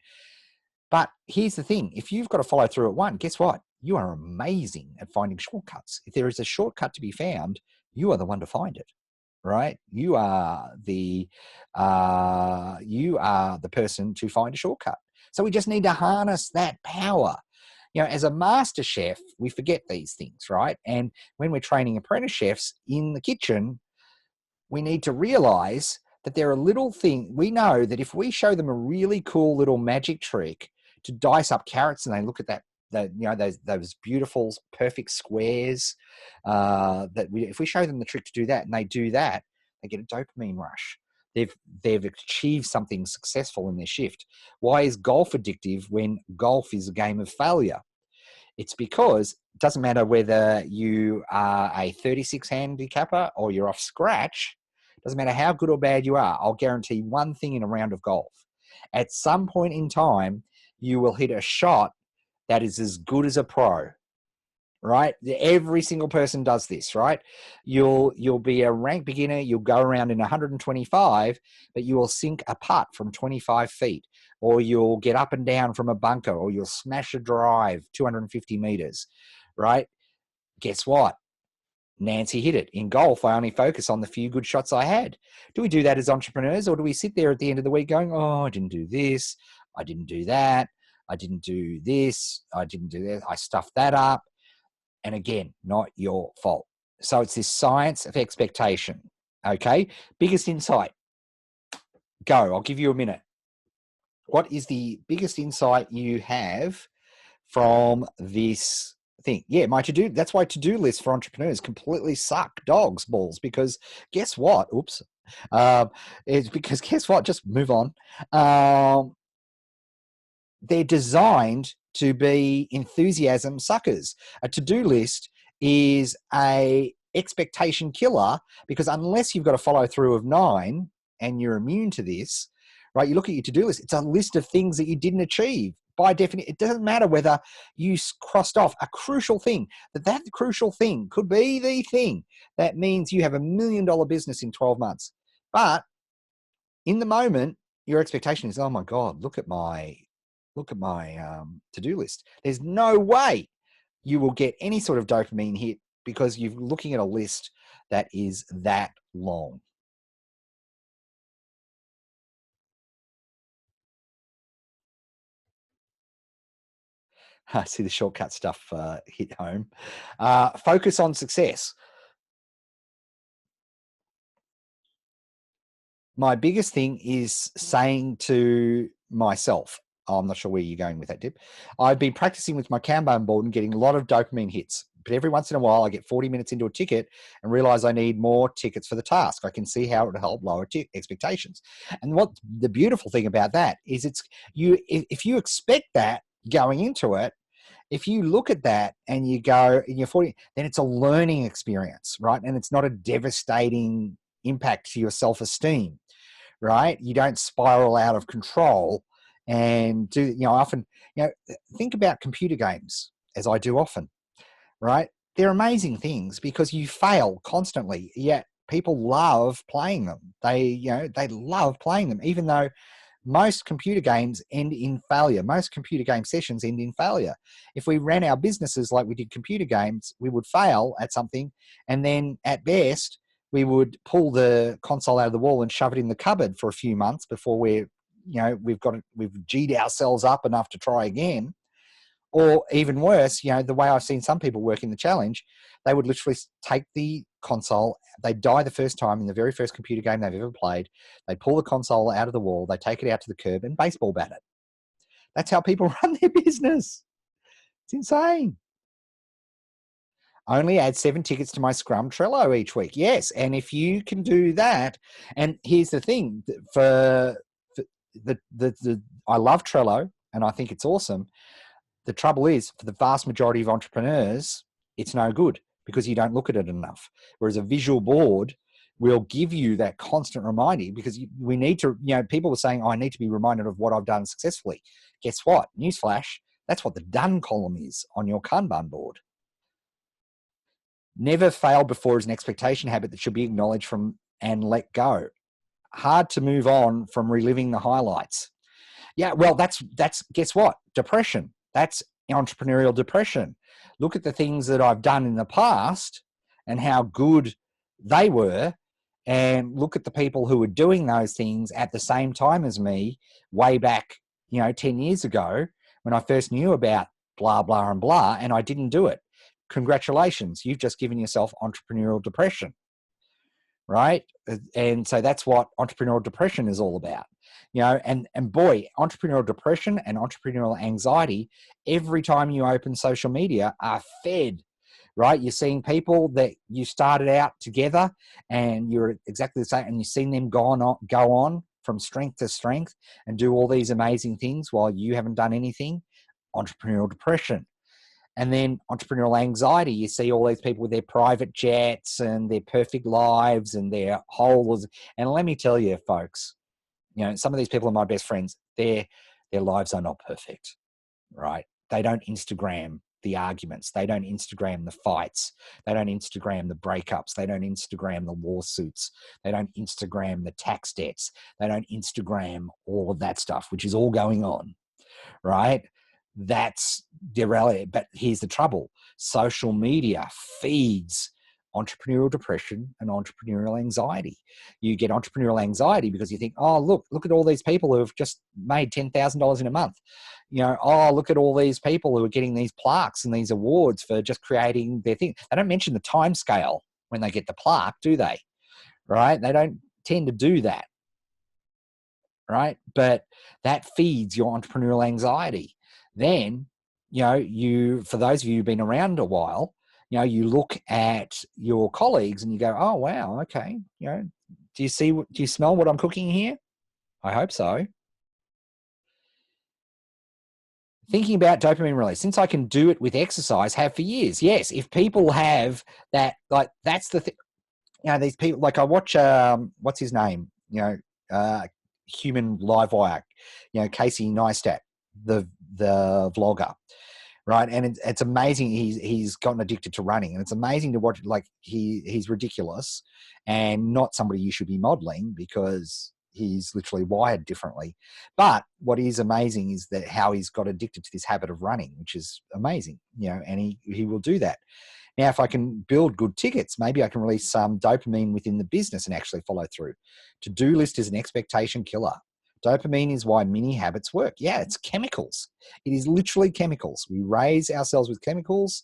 [SPEAKER 1] But here's the thing. If you've got to follow through at 1, guess what? You are amazing at finding shortcuts. If there is a shortcut to be found, you are the one to find it, right? You are the person to find a shortcut. So we just need to harness that power. As a master chef, we forget these things, right? And when we're training apprentice chefs in the kitchen, we need to realize that there are little things. We know that if we show them a really cool little magic trick to dice up carrots and they look at that, those beautiful, perfect squares, if we show them the trick to do that and they do that, they get a dopamine rush. They've achieved something successful in their shift. Why is golf addictive when golf is a game of failure? It's because it doesn't matter whether you are a 36 handicapper or you're off scratch. It doesn't matter how good or bad you are. I'll guarantee one thing in a round of golf. At some point in time, you will hit a shot that is as good as a pro, right? Every single person does this, right? You'll be a rank beginner. You'll go around in 125, but you will sink a putt from 25 feet, or you'll get up and down from a bunker, or you'll smash a drive 250 meters, right? Guess what? Nancy hit it. In golf, I only focus on the few good shots I had. Do we do that as entrepreneurs, or do we sit there at the end of the week going, oh, I didn't do this, I didn't do that, I didn't do this, I didn't do that, I stuffed that up? And again, not your fault. So it's this science of expectation. Okay. Biggest insight. Go. I'll give you a minute. What is the biggest insight you have from this thing? Yeah, that's why to-do lists for entrepreneurs completely suck dog's balls, because guess what? Oops. It's because guess what? Just move on. They're designed to be enthusiasm suckers. A to-do list is a expectation killer, because unless you've got a follow through of 9 and you're immune to this, right? You look at your to-do list, it's a list of things that you didn't achieve. By definition, it doesn't matter whether you crossed off a crucial thing, that crucial thing could be the thing that means you have $1 million business in 12 months. But in the moment, your expectation is, oh my God, look at my to-do list. There's no way you will get any sort of dopamine hit because you're looking at a list that is that long. I see the shortcut stuff hit home. Focus on success. My biggest thing is saying to myself, I'm not sure where you're going with that, Dip. I've been practicing with my Kanban board and getting a lot of dopamine hits. But every once in a while, I get 40 minutes into a ticket and realize I need more tickets for the task. I can see how it will help lower expectations. And what the beautiful thing about that is if you expect that going into it, if you look at that and you go and you're 40, then it's a learning experience, right? And it's not a devastating impact to your self-esteem, right? You don't spiral out of control and do, often, think about computer games, as I do often, right? They're amazing things because you fail constantly, yet people love playing them. They love playing them, even though most computer games end in failure. Most computer game sessions end in failure. If we ran our businesses like we did computer games, we would fail at something, and then at best, we would pull the console out of the wall and shove it in the cupboard for a few months before we've G'd ourselves up enough to try again. Or even worse, the way I've seen some people work in the challenge, they would literally take the console, they'd die the first time in the very first computer game they've ever played, they'd pull the console out of the wall, they take it out to the curb and baseball bat it. That's how people run their business. It's insane. Only add 7 tickets to my Scrum Trello each week. Yes, and if you can do that, and here's the thing, for I love Trello, and I think it's awesome. The trouble is, for the vast majority of entrepreneurs, it's no good because you don't look at it enough. Whereas a visual board will give you that constant reminding, because we need to, people were saying, oh, I need to be reminded of what I've done successfully. Guess what? Newsflash, that's what the done column is on your Kanban board. Never failed before is an expectation habit that should be acknowledged from and let go. Hard to move on from reliving the highlights. Yeah, well, that's guess what? Depression. That's entrepreneurial depression. Look at the things that I've done in the past and how good they were, and look at the people who were doing those things at the same time as me way back, 10 years ago when I first knew about blah, blah, and blah, and I didn't do it. Congratulations, you've just given yourself entrepreneurial depression, right? And so that's what entrepreneurial depression is all about. And boy, entrepreneurial depression and entrepreneurial anxiety, every time you open social media, are fed, right? You're seeing people that you started out together and you're exactly the same, and you've seen them go on from strength to strength and do all these amazing things while you haven't done anything. Entrepreneurial depression. And then entrepreneurial anxiety, you see all these people with their private jets and their perfect lives and their whole, and let me tell you, folks, some of these people are my best friends. Their lives are not perfect, right? They don't Instagram the arguments. They don't Instagram the fights. They don't Instagram the breakups. They don't Instagram the lawsuits. They don't Instagram the tax debts. They don't Instagram all of that stuff, which is all going on, right? That's the reality. But here's the trouble. Social media feeds entrepreneurial depression and entrepreneurial anxiety. You get entrepreneurial anxiety because you think, oh, look at all these people who have just made $10,000 in a month. Oh, look at all these people who are getting these plaques and these awards for just creating their thing. They don't mention the time scale when they get the plaque, do they? Right? They don't tend to do that. Right? But that feeds your entrepreneurial anxiety. Then, for those of you who've been around a while, you look at your colleagues and you go, oh, wow, okay. Do you smell what I'm cooking here? I hope so. Thinking about dopamine release, since I can do it with exercise, have for years. Yes, if people have that, like, that's the thing. These people, like I watch, what's his name? Human Livewire, Casey Neistat, the vlogger, right? And it's amazing. He's gotten addicted to running, and it's amazing to watch. Like he's ridiculous, and not somebody you should be modeling because he's literally wired differently. But what is amazing is that how he's got addicted to this habit of running, which is amazing, and he will do that. Now, if I can build good tickets, maybe I can release some dopamine within the business and actually follow through. To-do list is an expectation killer. Dopamine is why mini habits work. Yeah, it's chemicals. It is literally chemicals. We raise ourselves with chemicals.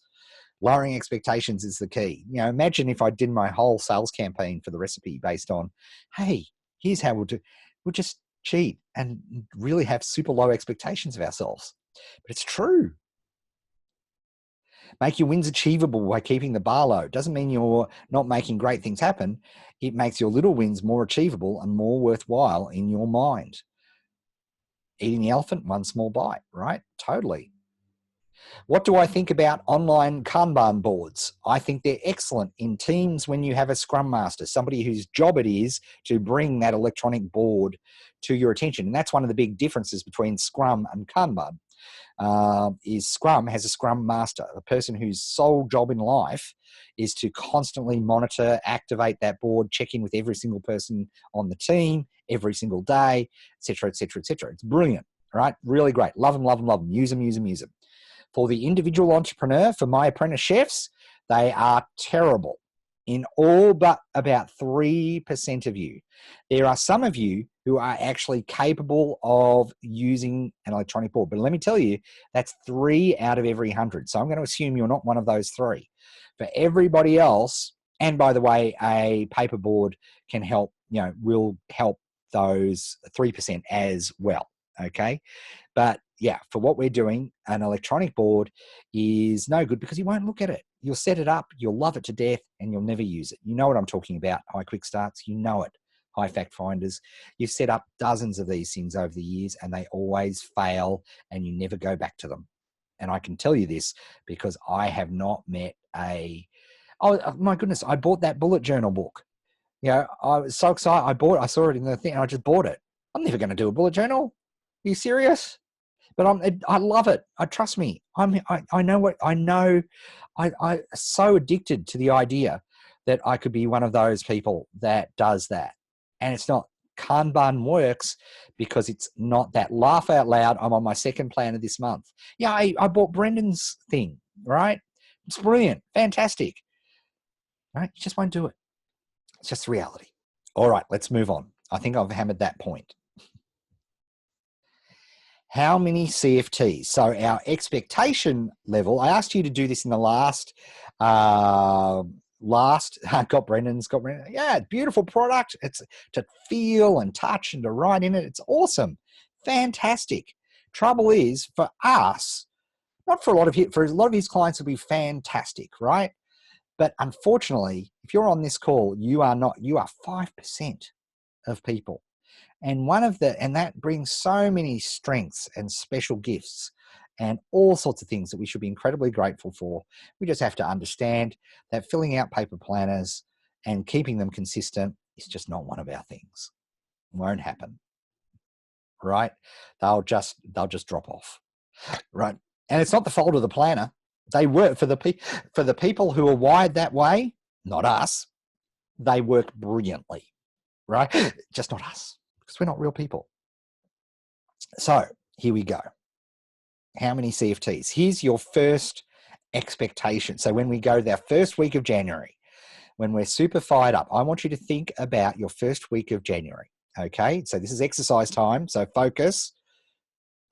[SPEAKER 1] Lowering expectations is the key. Imagine if I did my whole sales campaign for the recipe based on, hey, here's how we'll do. We'll just cheat and really have super low expectations of ourselves. But it's true. Make your wins achievable by keeping the bar low. Doesn't mean you're not making great things happen. It makes your little wins more achievable and more worthwhile in your mind. Eating the elephant, one small bite, right? Totally. What do I think about online Kanban boards? I think they're excellent in teams when you have a Scrum Master, somebody whose job it is to bring that electronic board to your attention. And that's one of the big differences between Scrum and Kanban. Is Scrum has a Scrum Master, a person whose sole job in life is to constantly monitor, activate that board, check in with every single person on the team every single day, etc., etc., etc. It's brilliant, right? Really great. Love them, love them, love them. Use them, use them, use them. For the individual entrepreneur, for my apprentice chefs, they are terrible in all but about 3% of you. There are some of you who are actually capable of using an electronic board. But let me tell you, that's 3 out of every 100. So I'm going to assume you're not one of those 3. For everybody else, and by the way, a paper board can help, will help those 3% as well. Okay. But yeah, for what we're doing, an electronic board is no good because you won't look at it. You'll set it up, you'll love it to death, and you'll never use it. You know what I'm talking about, High Quick Starts. You know it, High Fact Finders. You've set up dozens of these things over the years, and they always fail, and you never go back to them. And I can tell you this because I have not met oh my goodness, I bought that bullet journal book. I was so excited. I saw it in the thing, and I just bought it. I'm never going to do a bullet journal. Are you serious? But I love it. Trust me. I know what I know. I'm so addicted to the idea that I could be one of those people that does that. And it's not. Kanban works because it's not that. Laugh out loud. I'm on my second planner this month. Yeah, I bought Brendan's thing, right? It's brilliant. Fantastic. Right? You just won't do it. It's just the reality. All right, let's move on. I think I've hammered that point. How many CFTs? So our expectation level, I asked you to do this in the last, got Brendan. Yeah, beautiful product. It's to feel and touch and to write in it. It's awesome. Fantastic. Trouble is for us, not for a lot of his clients, it'll be fantastic, right? But unfortunately, if you're on this call, you are 5% of people. And that brings so many strengths and special gifts and all sorts of things that we should be incredibly grateful for. We just have to understand that filling out paper planners and keeping them consistent is just not one of our things. It won't happen, right? They'll just drop off, right? And it's not the fault of the planner. They work for the people who are wired that way, not us. They work brilliantly, right? Just not us, because we're not real people. So here we go. How many CFTs? Here's your first expectation. So when we go that first week of January, when we're super fired up, I want you to think about your first week of January. Okay, so this is exercise time. So focus.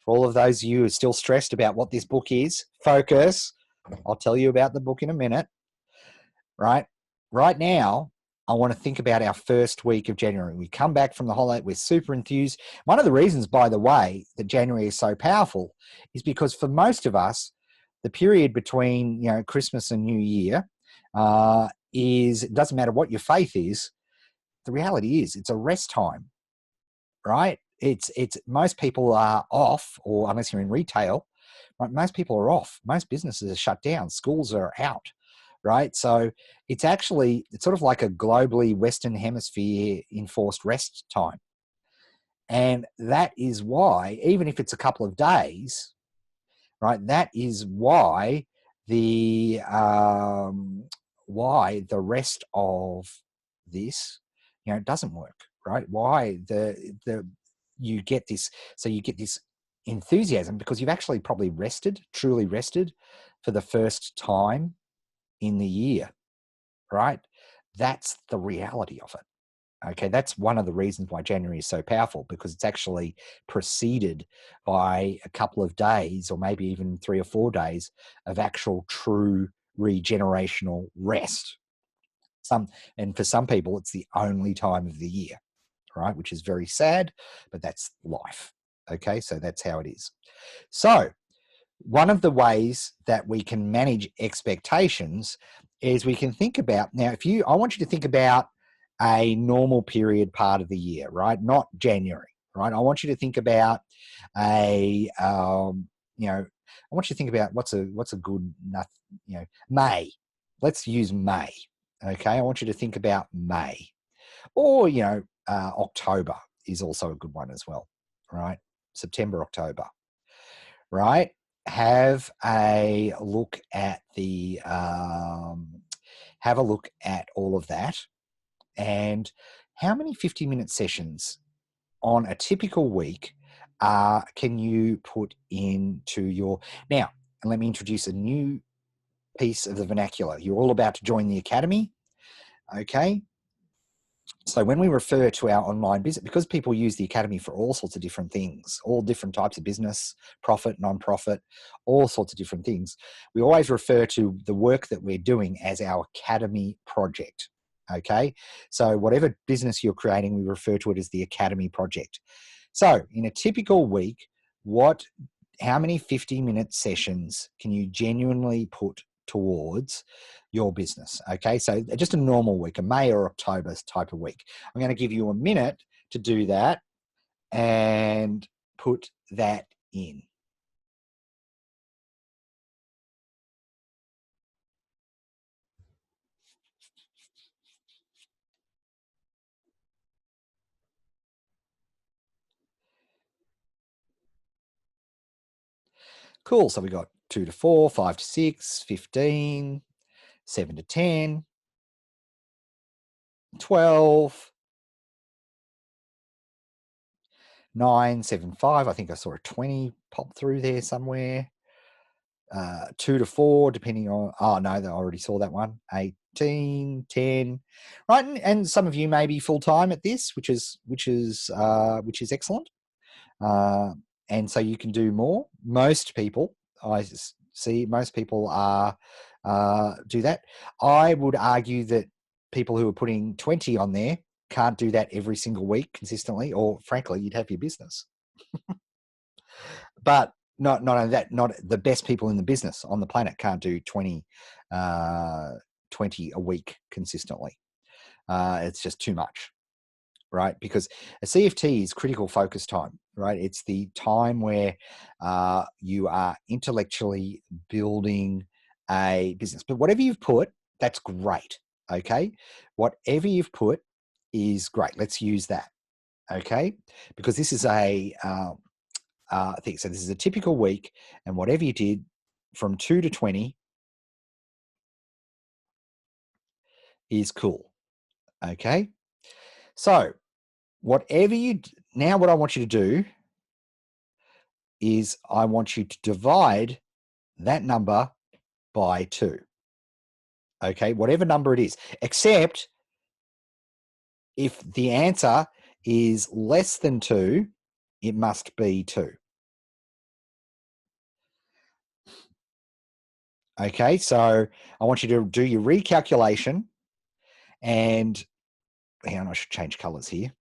[SPEAKER 1] For all of those of you who are still stressed about what this book is, focus. I'll tell you about the book in a minute. Right now, I want to think about our first week of January. We come back from the holiday, we're super enthused. One of the reasons, by the way, that January is so powerful is because for most of us, the period between Christmas and New Year it doesn't matter what your faith is. The reality is it's a rest time, right? It's most people are off, or unless you're in retail, right? Most people are off. Most businesses are shut down. Schools are out. Right. So it's sort of like a globally Western Hemisphere enforced rest time. And that is why, even if it's a couple of days, right, that is why the rest of this, doesn't work, right? Why you get this enthusiasm because you've actually probably truly rested for the first time in the year, right? That's the reality of it. Okay, that's one of the reasons why January is so powerful, because it's actually preceded by a couple of days or maybe even 3 or 4 days of actual true regenerational rest. And for some people, it's the only time of the year, right? Which is very sad, but that's life. Okay, so that's how it is. So one of the ways that we can manage expectations is we can think about, I want you to think about a normal period part of the year, right? Not January, right? I want you to think about I want you to think about what's a good, May. Let's use May. Okay, I want you to think about May, or October is also a good one as well, right? September, October, right? Have a look at all of that, and how many 50-minute sessions on a typical week can you put into your now? And let me introduce a new piece of the vernacular. You're all about to join the academy, okay? So when we refer to our online business, because people use the academy for all sorts of different things, all different types of business, profit, non-profit, all sorts of different things, we always refer to the work that we're doing as our academy project. Okay, so whatever business you're creating, we refer to it as the academy project. So in a typical week, how many 50-minute sessions can you genuinely put towards your business? Okay, so just a normal week, a May or October type of week. I'm going to give you a minute to do that and put that in. Cool, so we got 2 to 4, 5 to 6, 15, 7 to 10, 12, 9, 7, 5. I think I saw a 20 pop through there somewhere. 2 to 4, depending on, oh no, I already saw that one. 18, 10, right? And some of you may be full time at this, which is excellent. And so you can do more. Most people, I see, most people do that. I would argue that people who are putting 20 on there can't do that every single week consistently, or frankly, you'd have your business. But not only that, not the best people in the business on the planet can't do 20 a week consistently. It's just too much, right? Because a CFT is critical focus time, right? It's the time where you are intellectually building a business. But whatever you've put, that's great, okay? Whatever you've put is great. Let's use that, okay? Because this is a thing. So this is a typical week, and whatever you did from 2 to 20 is cool, okay? So whatever now what I want you to do is I want you to divide that number by 2. Okay, whatever number it is, except if the answer is less than 2, it must be 2. Okay, so I want you to do your recalculation, and hang on, I should change colors here.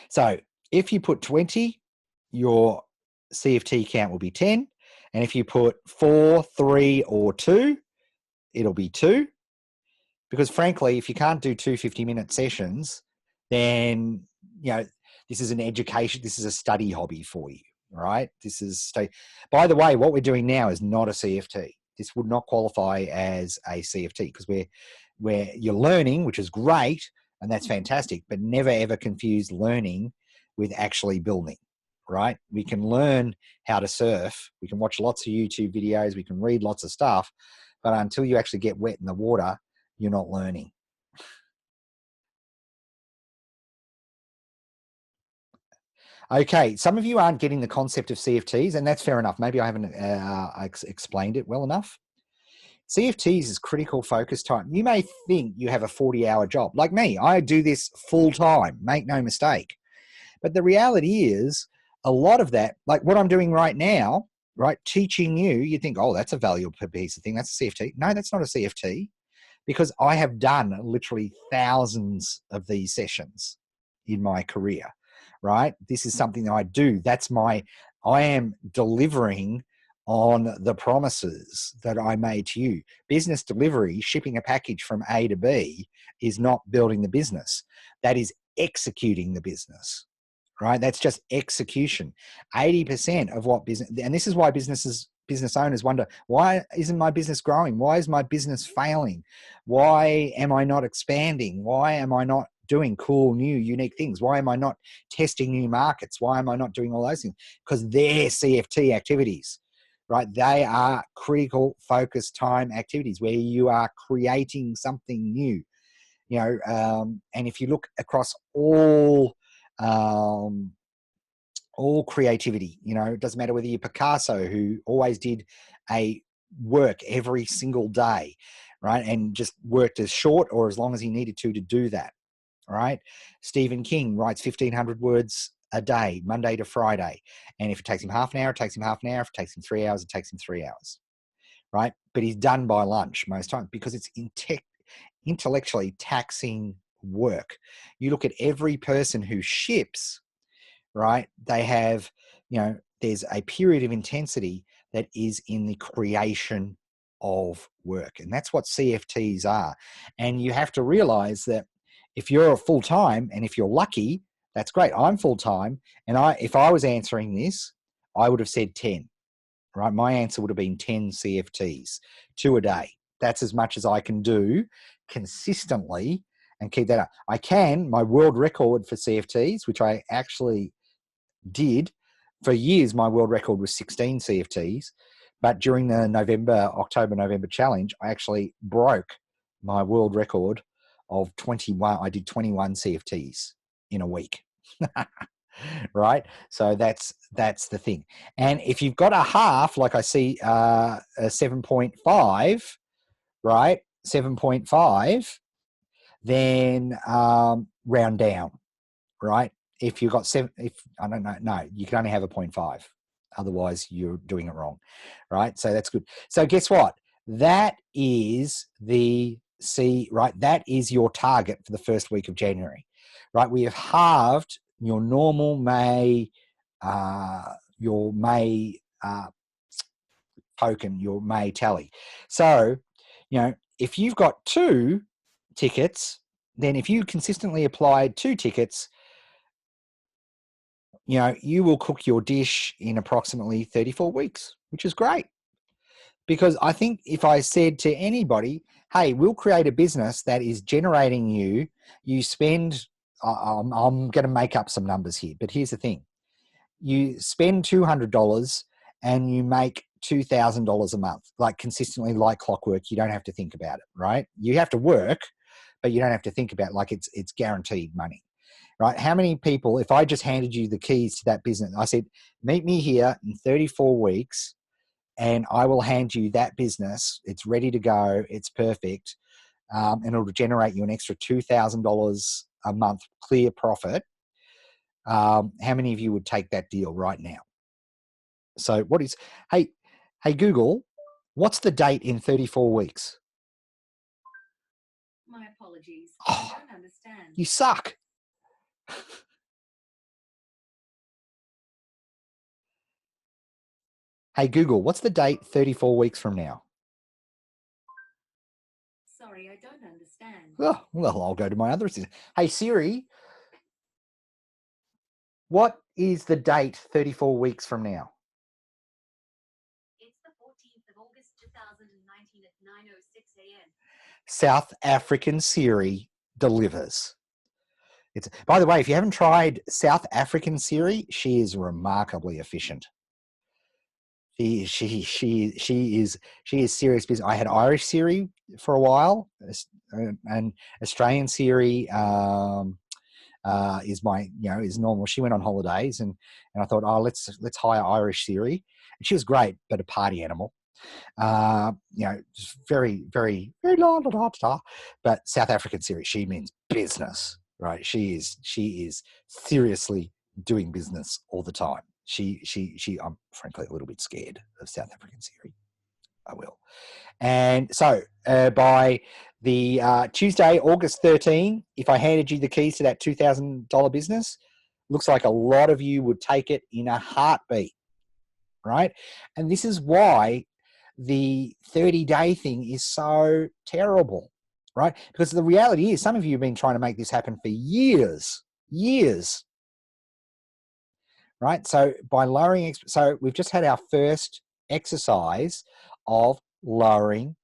[SPEAKER 1] So if you put 20, your CFT count will be 10. And if you put 4, 3, or 2, it'll be 2. Because frankly, if you can't do 2 50-minute sessions, then, this is an education, this is a study hobby for you, right? By the way, what we're doing now is not a CFT. This would not qualify as a CFT because where you're learning, which is great, and that's fantastic, but never ever confuse learning with actually building, right? We can learn how to surf. We can watch lots of YouTube videos. We can read lots of stuff, but until you actually get wet in the water, you're not learning. Okay, some of you aren't getting the concept of CFTs, and that's fair enough. Maybe I haven't explained it well enough. CFTs is critical focus time. You may think you have a 40-hour job. Like me, I do this full time, make no mistake. But the reality is a lot of that, like what I'm doing right now, right, teaching you think, oh, that's a valuable piece of thing. That's a CFT. No, that's not a CFT, because I have done literally thousands of these sessions in my career, right? This is something that I do. I am delivering on the promises that I made to you. Business delivery, shipping a package from A to B, is not building the business. That is executing the business, right? That's just execution. 80% of what business, and this is why business owners wonder, why isn't my business growing? Why is my business failing? Why am I not expanding? Why am I not doing cool, new, unique things? Why am I not testing new markets? Why am I not doing all those things? Because they're CFT activities, right? They are critical focus time activities where you are creating something new, and if you look across all creativity, it doesn't matter whether you're Picasso, who always did a work every single day, right? And just worked as short or as long as he needed to do that, right? Stephen King writes 1,500 words a day, Monday to Friday. And if it takes him half an hour, it takes him half an hour. If it takes him 3 hours, it takes him 3 hours, right? But he's done by lunch most times because it's intellectually taxing work. You look at every person who ships, right? They have, there's a period of intensity that is in the creation of work. And that's what CFTs are. And you have to realize that if you're full time and if you're lucky, that's great. I'm full time. And if I was answering this, I would have said 10, right? My answer would have been 10 CFTs, 2 a day. That's as much as I can do consistently and keep that up. My world record for CFTs, which I actually did for years, my world record was 16 CFTs, but during the October-November challenge, I actually broke my world record of 21. I did 21 CFTs in a week. Right? So that's the thing. And if you've got a half, like I see a 7.5, right? 7.5, then round down, right? If you've got I don't know, no, you can only have a 0.5. Otherwise, you're doing it wrong, right? So that's good. So guess what? That is that is your target for the first week of January, right? We have halved your normal May token, your May tally. So, if you've got 2 tickets, then if you consistently applied 2 tickets, you will cook your dish in approximately 34 weeks, which is great. Because I think if I said to anybody, hey, we'll create a business that is generating you spend, I'm going to make up some numbers here, but here's the thing. You spend $200 and you make $2,000 a month, like consistently, like clockwork. You don't have to think about it, right? You have to work, but you don't have to think about it, like it's guaranteed money, right? How many people, if I just handed you the keys to that business, I said, meet me here in 34 weeks and I will hand you that business. It's ready to go. It's perfect. And it'll generate you an extra $2,000 a month clear profit. How many of you would take that deal right now? So hey Google, what's the date in 34 weeks?
[SPEAKER 2] My apologies.
[SPEAKER 1] Oh,
[SPEAKER 2] I don't understand.
[SPEAKER 1] You suck. Hey Google, what's the date 34 weeks from now?
[SPEAKER 2] Sorry, I don't understand.
[SPEAKER 1] Oh, well, I'll go to my other assistant. Hey Siri, what is the date 34 weeks from now?
[SPEAKER 2] It's the 14th of August 2019 at 9:06 a.m.
[SPEAKER 1] South African Siri delivers. By the way, if you haven't tried South African Siri, she is remarkably efficient. She is serious business. I had Irish Siri for a while, and Australian Siri is is normal. She went on holidays, and I thought, let's hire Irish Siri, and she was great, but a party animal. Just very, very, very la da da da. But South African Siri, she means business, right? She is seriously doing business all the time. I'm frankly a little bit scared of South African Siri. I will. And so by the Tuesday, August 13, if I handed you the keys to that $2,000 business, looks like a lot of you would take it in a heartbeat, right? And this is why the 30-day thing is so terrible, right? Because the reality is some of you have been trying to make this happen for years, right? So by lowering, so we've just had our first exercise of lowering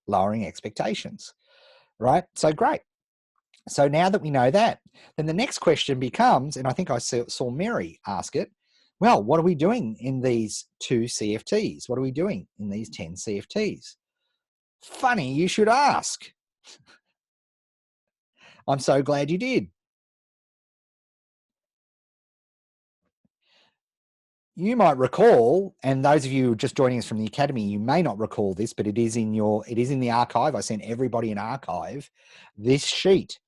[SPEAKER 1] expectations, right? So great. So now that we know that, then the next question becomes, and I think I saw Mary ask it, well, what are we doing in these 2 CFTs? What are we doing in these 10 CFTs? Funny you should ask. I'm so glad you did. You might recall, and those of you just joining us from the Academy, you may not recall this, but it is in the archive. I sent everybody an archive, this sheet,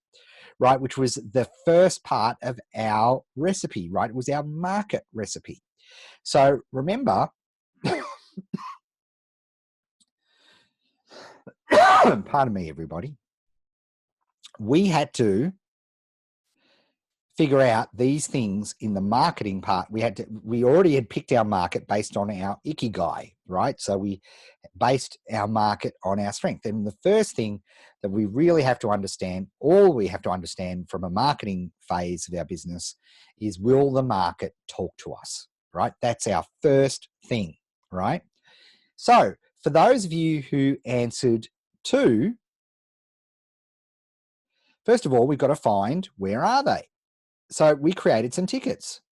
[SPEAKER 1] right, which was the first part of our recipe, right? It was our market recipe. So remember, pardon me, everybody, we had to figure out these things in the marketing part. We already had picked our market based on our ikigai, right? So we based our market on our strength. And the first thing that we really have to understand, all we have to understand from a marketing phase of our business is, will the market talk to us, right? That's our first thing, right? So for those of you who answered 2, first of all, we've got to find, where are they? So we created some tickets,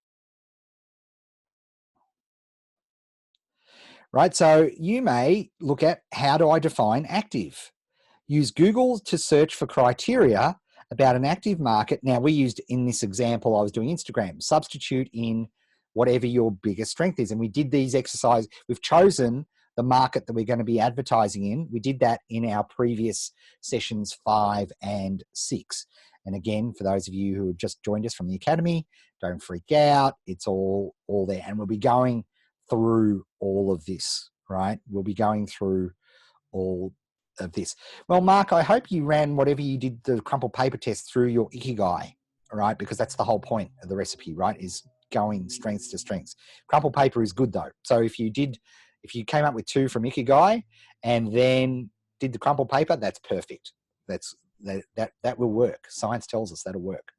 [SPEAKER 1] right? So you may look at, how do I define active? Use Google to search for criteria about an active market. Now, we used, in this example, I was doing Instagram. Substitute in whatever your biggest strength is. And we did these exercises. We've chosen the market that we're going to be advertising in. We did that in our previous sessions 5 and 6. And again, for those of you who have just joined us from the Academy, don't freak out. It's all there. And we'll be going through all of this, right? We'll be going through all of this. Well, Mark, I hope you ran whatever you did, the crumpled paper test, through your ikigai, right? Because that's the whole point of the recipe, right? Is going strengths to strengths. Crumpled paper is good though. So if you came up with 2 from ikigai and then did the crumpled paper, that's perfect. That will work. Science tells us that'll work.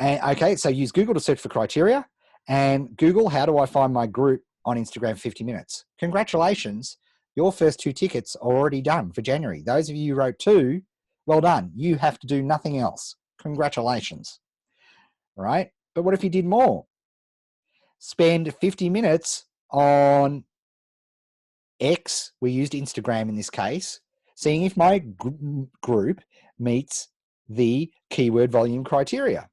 [SPEAKER 1] Okay, so use Google to search for criteria, and Google, how do I find my group on Instagram 50 minutes? Congratulations. Your first 2 tickets are already done for January. Those of you who wrote 2, well done. You have to do nothing else. Congratulations. All right. But what if you did more? Spend 50 minutes on X. We used Instagram in this case, seeing if my group meets the keyword volume criteria.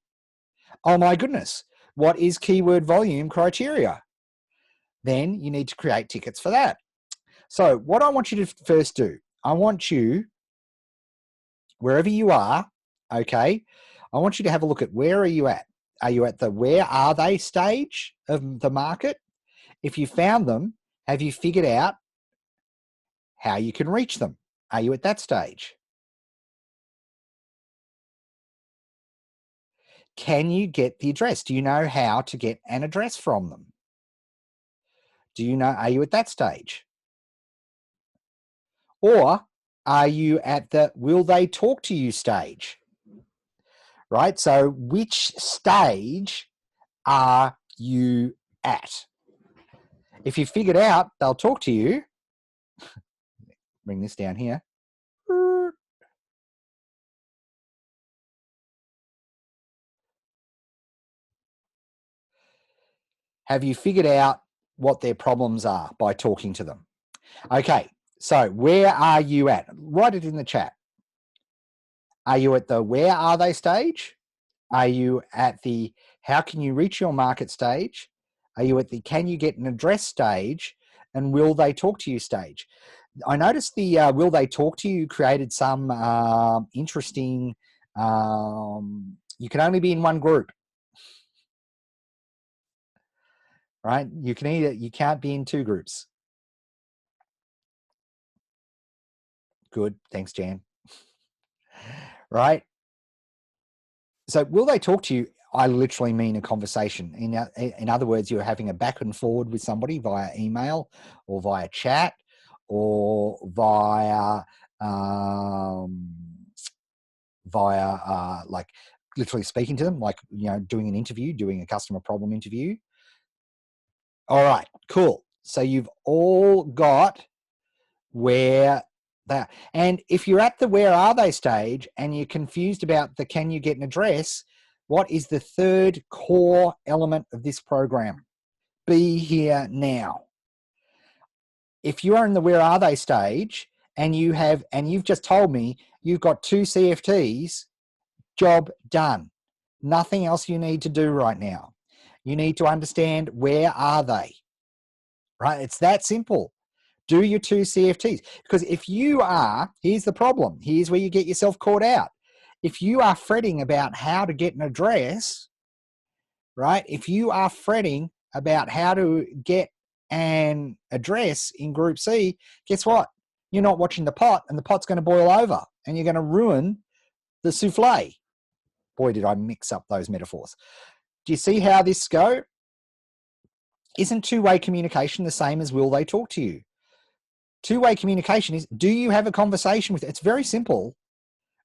[SPEAKER 1] Oh my goodness. What is keyword volume criteria? Then you need to create tickets for that. So what I want you to first do, I want you, wherever you are, okay, I want you to have a look at, where are you at? Are you at the where are they stage of the market? If you found them, have you figured out how you can reach them? Are you at that stage? Can you get the address? Do you know how to get an address from them? Do you know, are you at that stage? Or are you at the will they talk to you stage? Right? So which stage are you at? If you figured out they'll talk to you, bring this down here. Have you figured out what their problems are by talking to them? Okay, so where are you at? Write it in the chat. Are you at the where are they stage? Are you at the how can you reach your market stage? Are you at the can you get an address stage? And will they talk to you stage? I noticed the will they talk to you created some interesting, you can only be in one group, right? You can't be in 2 groups. Good, thanks, Jan. Right? So will they talk to you? I literally mean a conversation. In other words, you're having a back and forward with somebody via email or via chat or via like literally speaking to them, like, doing an interview, doing a customer problem interview. All right, cool. So you've all got where that, and if you're at the where are they stage and you're confused about the can you get an address, what is the third core element of this program? Be here now. If you are in the where are they stage and you've just told me you've got 2 CFTs, job done. Nothing else you need to do right now. You need to understand where are they, right? It's that simple. Do your 2 CFTs. Because if you are, here's the problem. Here's where you get yourself caught out. If you are fretting about how to get an address, right? If you are fretting about how to get an address in Group C, guess what? You're not watching the pot, and the pot's going to boil over and you're going to ruin the souffle. Boy, did I mix up those metaphors. Do you see how this go? Isn't two-way communication the same as will they talk to you? Two-way communication is, do you have a conversation with, it's very simple.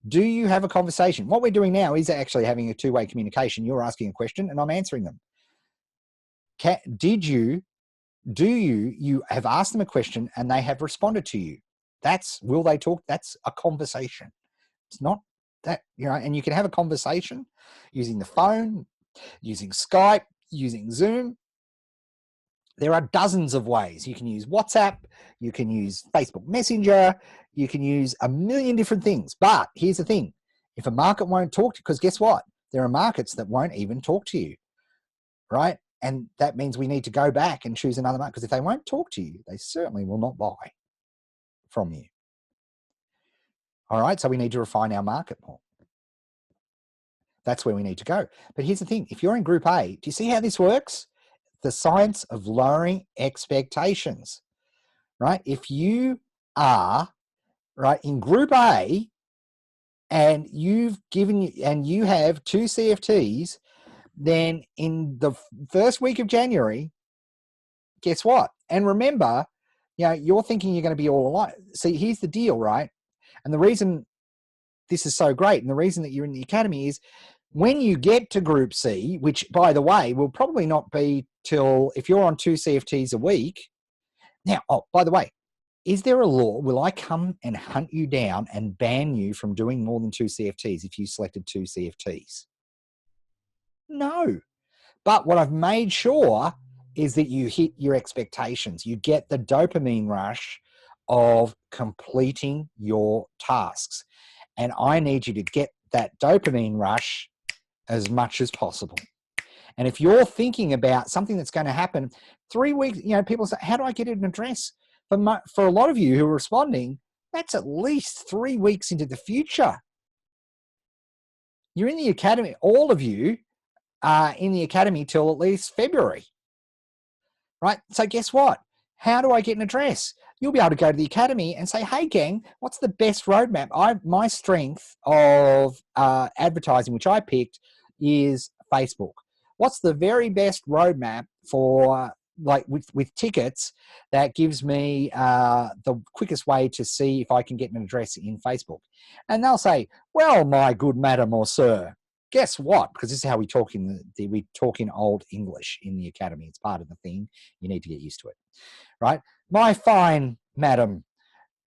[SPEAKER 1] Do you have a conversation? What we're doing now is actually having a two-way communication. You're asking a question and I'm answering them. You have asked them a question and they have responded to you. That's, will they talk? That's a conversation. It's not that, and you can have a conversation using the phone, using Skype, using Zoom. There are dozens of ways. You can use WhatsApp, you can use Facebook Messenger, you can use a million different things. But here's the thing. If a market won't talk to you, because guess what? There are markets that won't even talk to you, right? And that means we need to go back and choose another market, because if they won't talk to you, they certainly will not buy from you. All right, so we need to refine our market more. That's where we need to go. But here's the thing. If you're in Group A, do you see how this works? The science of lowering expectations, right? If you are, right, in Group A and you have 2 CFTs, then in the first week of January, guess what? And remember, you're thinking you're going to be all alone. See, here's the deal, right? And the reason this is so great and the reason that you're in the academy is when you get to Group C, which, by the way, will probably not be till, if you're on 2 CFTs a week. Now, oh, by the way, is there a law? Will I come and hunt you down and ban you from doing more than 2 CFTs if you selected 2 CFTs? No. But what I've made sure is that you hit your expectations. You get the dopamine rush of completing your tasks. And I need you to get that dopamine rush as much as possible. And if you're thinking about something that's going to happen 3 weeks, people say, how do I get an address? For a lot of you who are responding, that's at least 3 weeks into the future. You're in the academy, all of you are in the academy till at least February, right? So guess what? How do I get an address? You'll be able to go to the academy and say, hey, gang, what's the best roadmap? My strength of advertising, which I picked, is Facebook. What's the very best roadmap for, like, with tickets that gives me the quickest way to see if I can get an address in Facebook? And they'll say, well, my good madam or sir, guess what? Because this is how we talk we talk in old English in the academy. It's part of the thing. You need to get used to it, right? My fine madam,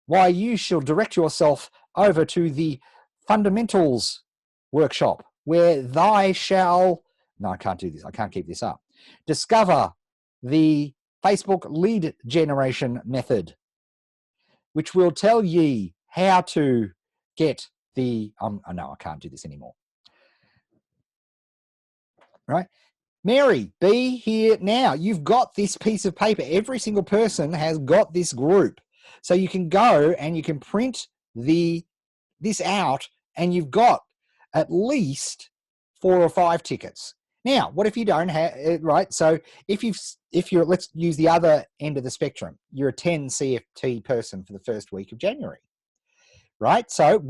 [SPEAKER 1] why, you shall direct yourself over to the fundamentals workshop where thy shall, no, I can't do this. I can't keep this up. Discover the Facebook lead generation method, which will tell ye how to get the, no, I can't do this anymore. Right? Mary, be here now. You've got this piece of paper. Every single person has got this group. So you can go and you can print this out and you've got at least 4 or 5 tickets. Now, what if you don't have it, right? So if you're, let's use the other end of the spectrum. You're a 10 CFT person for the first week of January, right? So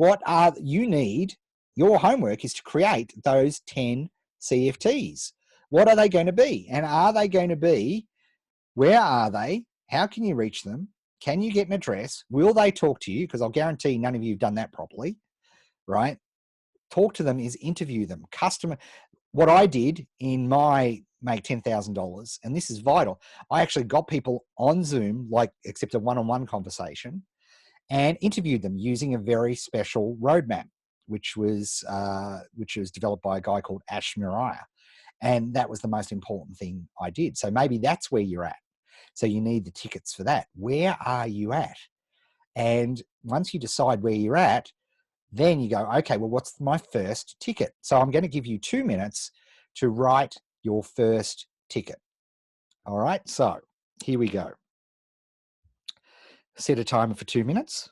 [SPEAKER 1] your homework is to create those 10 CFTs. What are they going to be? And are they going to be, where are they? How can you reach them? Can you get an address? Will they talk to you? Because I'll guarantee none of you have done that properly, right? talk to them is interview them. What I did in my Make $10,000, and this is vital, I actually got people on Zoom, like except a one-on-one conversation, and interviewed them using a very special roadmap, which was developed by a guy called Ash Muriah. And that was the most important thing I did. So maybe that's where you're at. So you need the tickets for that. Where are you at? And once you decide where you're at, then you go, okay, well, what's my first ticket? So I'm going to give you 2 minutes to write your first ticket. All right, so here we go. Set a timer for 2 minutes.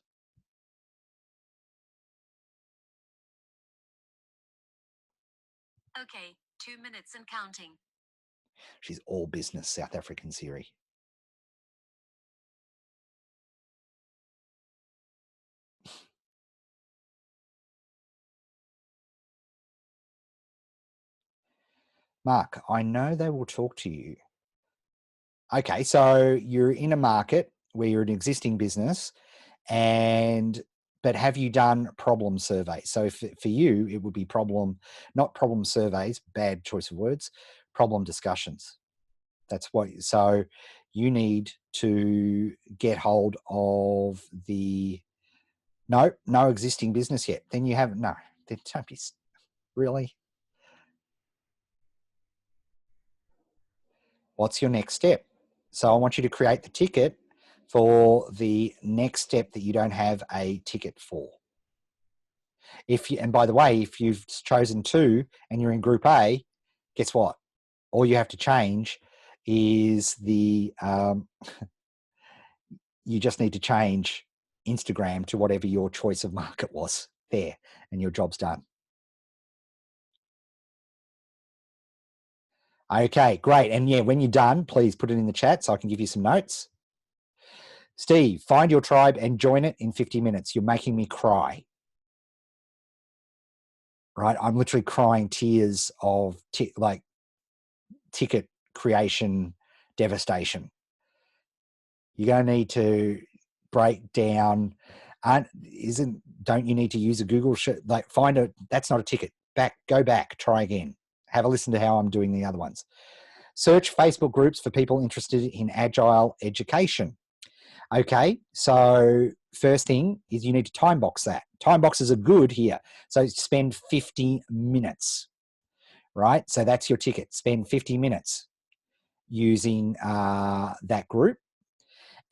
[SPEAKER 2] Okay, 2 minutes and counting.
[SPEAKER 1] She's all business, South African Siri. Mark, I know they will talk to you. Okay, so you're in a market where you're an existing business, but have you done problem surveys? So for you, it would be not problem surveys, bad choice of words, problem discussions. That's what, so you need to get hold of no existing business yet. Then you have, no, then don't be, really? What's your next step? So I want you to create the ticket for the next step that you don't have a ticket for. And by the way, if you've chosen 2 and you're in group A, guess what? All you have to change is you just need to change Instagram to whatever your choice of market was there, and your job's done. Okay, great. And yeah, when you're done, please put it in the chat so I can give you some notes. Steve, find your tribe and join it in 50 minutes. You're making me cry. Right? I'm literally crying tears of ticket creation devastation. You're going to need to break down. Don't you need to use a Google that's not a ticket. Go back, try again. Have a listen to how I'm doing the other ones. Search Facebook groups for people interested in agile education. Okay, so first thing is you need to time box that. Time boxes are good here. So spend 50 minutes, right? So that's your ticket. Spend 50 minutes using that group.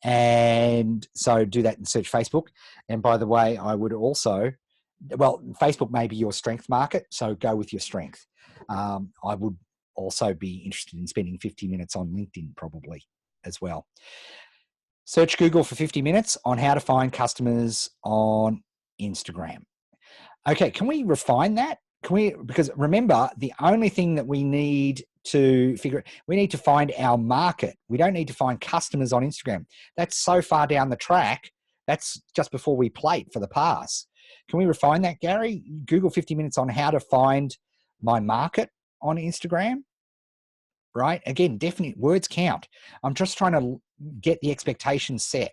[SPEAKER 1] And so do that and search Facebook. And by the way, I would also, Facebook may be your strength market, so go with your strength. I would also be interested in spending 50 minutes on LinkedIn probably as well. Search Google for 50 minutes on how to find customers on Instagram. Okay, can we refine that? Because remember, the only thing that we need to we need to find our market. We don't need to find customers on Instagram. That's so far down the track. That's just before we plate for the pass. Can we refine that, Gary? Google 50 minutes on how to find my market on Instagram. Right? Again, definitely words count. I'm just trying to get the expectations set.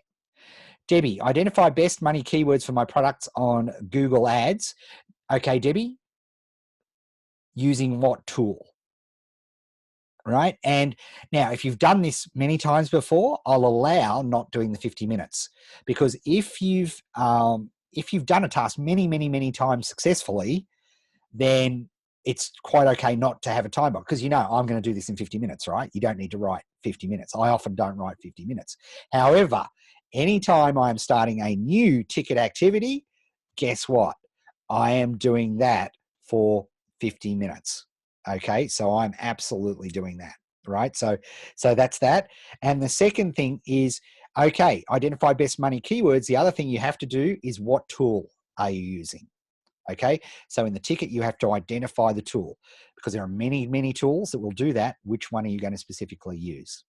[SPEAKER 1] Debbie, identify best money keywords for my products on Google Ads. Okay, Debbie, using what tool? Right? And now, if you've done this many times before, I'll allow not doing the 50 minutes, because if you've done a task many, many, many times successfully, then it's quite okay not to have a time box, because I'm going to do this in 50 minutes, right? You don't need to write 50 minutes. I often don't write 50 minutes. However, anytime I'm starting a new ticket activity, guess what? I am doing that for 50 minutes. Okay, so I'm absolutely doing that, right? So that's that. And the second thing is, okay, identify best money keywords. The other thing you have to do is, what tool are you using? Okay, so in the ticket, you have to identify the tool, because there are many, many tools that will do that. Which one are you going to specifically use?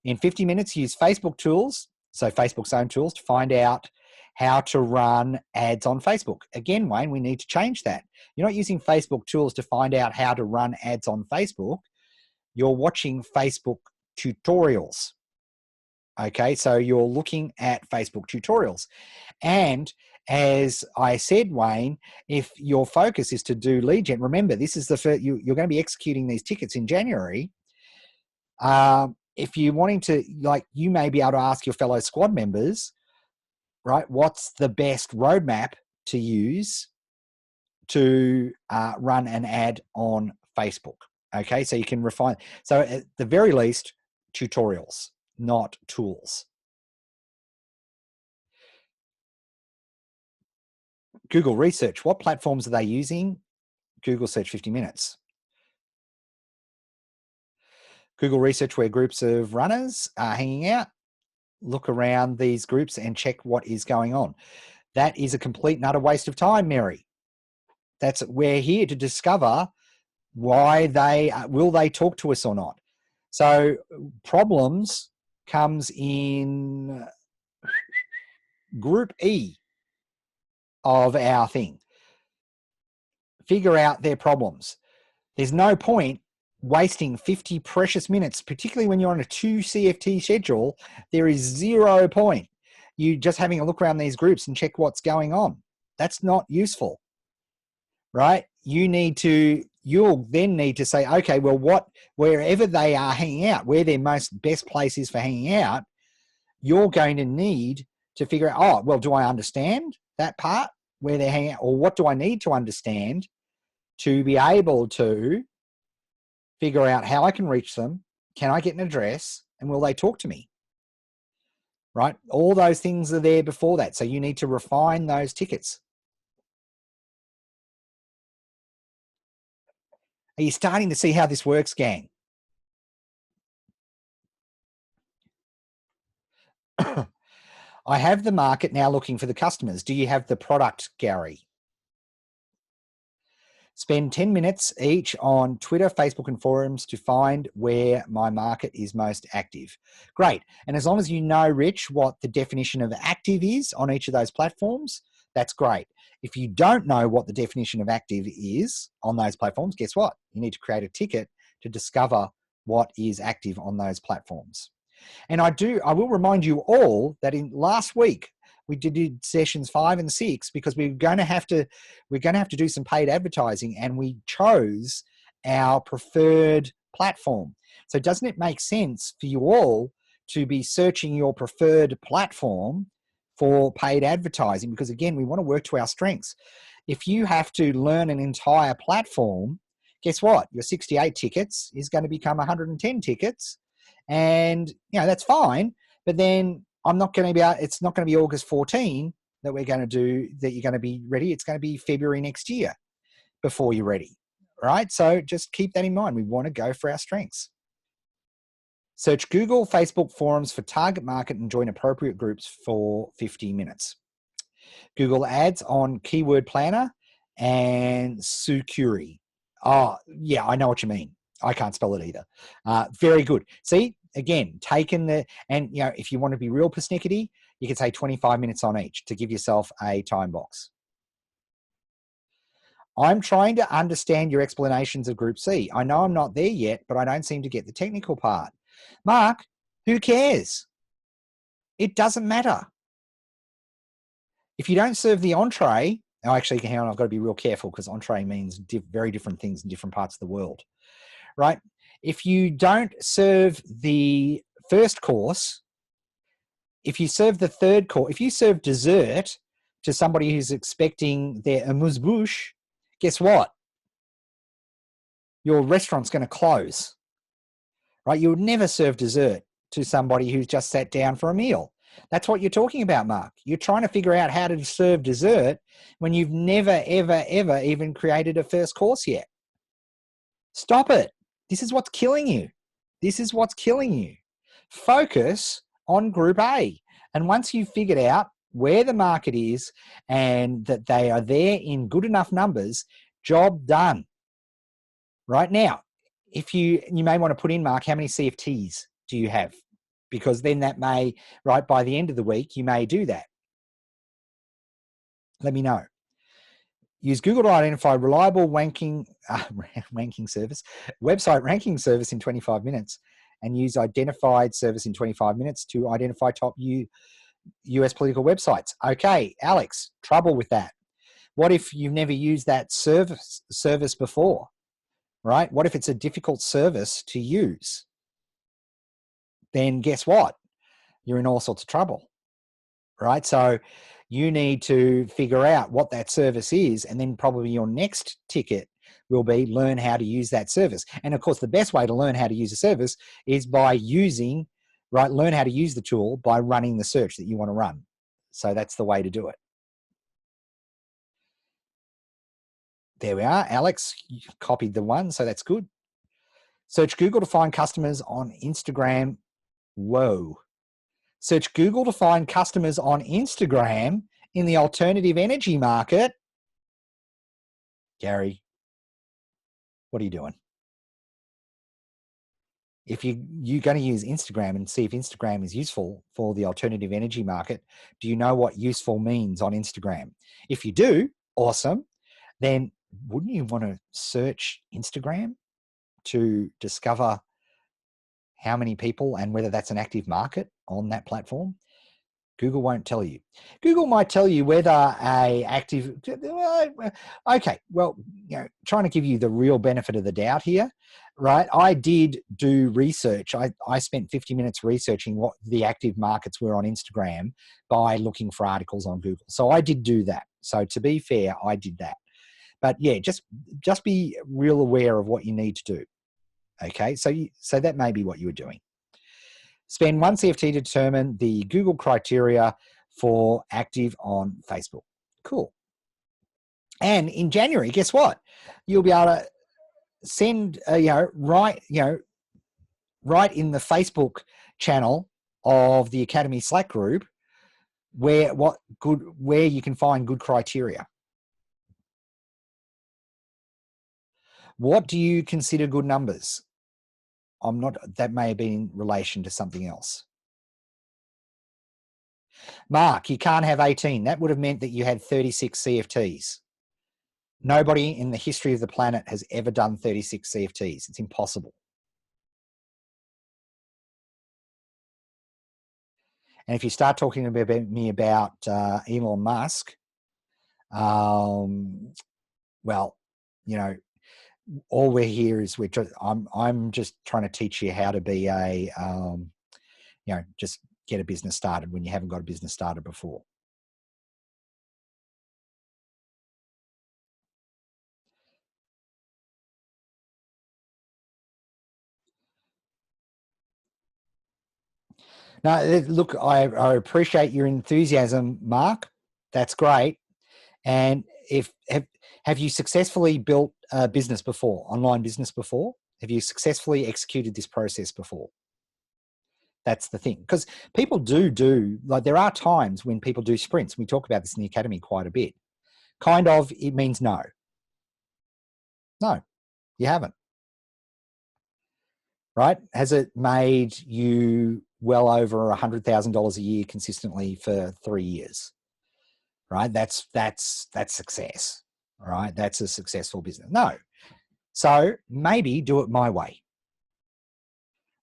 [SPEAKER 1] In 50 minutes, use Facebook tools, so Facebook's own tools, to find out how to run ads on Facebook. Again, Wayne, we need to change that. You're not using Facebook tools to find out how to run ads on Facebook. You're watching Facebook tutorials. Okay, so you're looking at Facebook tutorials. And as I said, Wayne, if your focus is to do lead gen, remember, this is the first, you're going to be executing these tickets in January. If you're wanting to, like, you may be able to ask your fellow squad members, right, what's the best roadmap to use to run an ad on Facebook. Okay, so you can refine. So at the very least, tutorials, not tools. Google research. What platforms are they using? Google search 50 minutes. Google research, where groups of runners are hanging out. Look around these groups and check what is going on. That is a complete and utter waste of time, Mary. We're here to discover why will they talk to us or not. So problems comes in group E of our thing. Figure out their problems. There's no point wasting 50 precious minutes, particularly when you're on a 2 CFT schedule. There is 0 point. You just having a look around these groups and check what's going on. That's not useful, right? You'll then need to say, okay, well, wherever they are hanging out, where their best place is for hanging out, you're going to need to figure out, oh, well, do I understand that part where they're hanging out, or what do I need to understand to be able to figure out how I can reach them? Can I get an address, and will they talk to me? Right? All those things are there before that. So you need to refine those tickets. Are you starting to see how this works, gang? I have the market now looking for the customers. Do you have the product, Gary? Spend 10 minutes each on Twitter, Facebook, and forums to find where my market is most active. Great. And as long as you know, Rich, what the definition of active is on each of those platforms, that's great. If you don't know what the definition of active is on those platforms, guess what? You need to create a ticket to discover what is active on those platforms. And I will remind you all that in last week, we did sessions 5 and 6 because we're going to have to do some paid advertising, and we chose our preferred platform. So doesn't it make sense for you all to be searching your preferred platform for paid advertising? Because again, we want to work to our strengths. If you have to learn an entire platform, guess what? Your 68 tickets is going to become 110 tickets, and that's fine. But then it's not going to be August 14 that you're going to be ready. It's going to be February next year before you're ready, right? So just keep that in mind. We want to go for our strengths. Search Google, Facebook forums for target market and join appropriate groups for 50 minutes. Google Ads on Keyword Planner and Sucuri. Oh, yeah, I know what you mean. I can't spell it either. Very good. See, again, if you want to be real persnickety, you could say 25 minutes on each to give yourself a time box. I'm trying to understand your explanations of Group C. I know I'm not there yet, but I don't seem to get the technical part. Mark, who cares? It doesn't matter. If you don't serve the entree, actually, hang on, I've got to be real careful because entree means very different things in different parts of the world, right? If you don't serve the first course, if you serve the third course, if you serve dessert to somebody who's expecting their amuse-bouche, guess what? Your restaurant's going to close, right? You would never serve dessert to somebody who's just sat down for a meal. That's what you're talking about, Mark. You're trying to figure out how to serve dessert when you've never, ever, ever even created a first course yet. Stop it. This is what's killing you. This is what's killing you. Focus on Group A. And once you've figured out where the market is and that they are there in good enough numbers, job done. Right now, if you may want to put in, Mark, how many CFTs do you have? Because then that may, right, by the end of the week, you may do that. Let me know. Use Google to identify reliable ranking service, website ranking service in 25 minutes, and use identified service in 25 minutes to identify top US political websites. Okay, Alex, trouble with that. What if you've never used that service before, right? What if it's a difficult service to use? Then guess what? You're in all sorts of trouble, right? So you need to figure out what that service is, and then probably your next ticket will be learn how to use that service. And of course, the best way to learn how to use a service is by using, right? Learn how to use the tool by running the search that you want to run. So that's the way to do it. There we are. Alex, you copied the one, so that's good. Search Google to find customers on Instagram. Whoa. Search Google to find customers on Instagram in the alternative energy market. Gary, what are you doing? If you're going to use Instagram and see if Instagram is useful for the alternative energy market, do you know what useful means on Instagram? If you do, awesome. Then wouldn't you want to search Instagram to discover how many people and whether that's an active market on that platform? Google won't tell you. Google might tell you whether a active, okay, well, trying to give you the real benefit of the doubt here, right? I did do research. I spent 50 minutes researching what the active markets were on Instagram by looking for articles on Google. So I did do that. So to be fair, I did that. But yeah, just be real aware of what you need to do. Okay, so that may be what you were doing. Spend 1 CFT to determine the Google criteria for active on Facebook. Cool. And in January, guess what? You'll be able to send, right in the Facebook channel of the Academy Slack group, where you can find good criteria. What do you consider good numbers? That may have been in relation to something else. Mark, you can't have 18. That would have meant that you had 36 CFTs. Nobody in the history of the planet has ever done 36 CFTs. It's impossible. And if you start talking to me about Elon Musk, well, all we're here is I'm just trying to teach you how to be a, just get a business started when you haven't got a business started before. Now, look, I appreciate your enthusiasm, Mark. That's great. And have you successfully built a business before, online business before? Have you successfully executed this process before? That's the thing. Because people do, like there are times when people do sprints. We talk about this in the Academy quite a bit. Kind of, it means no. No, you haven't. Right? Has it made you well over $100,000 a year consistently for 3 years? Right? That's success. Right? That's a successful business. No. So maybe do it my way.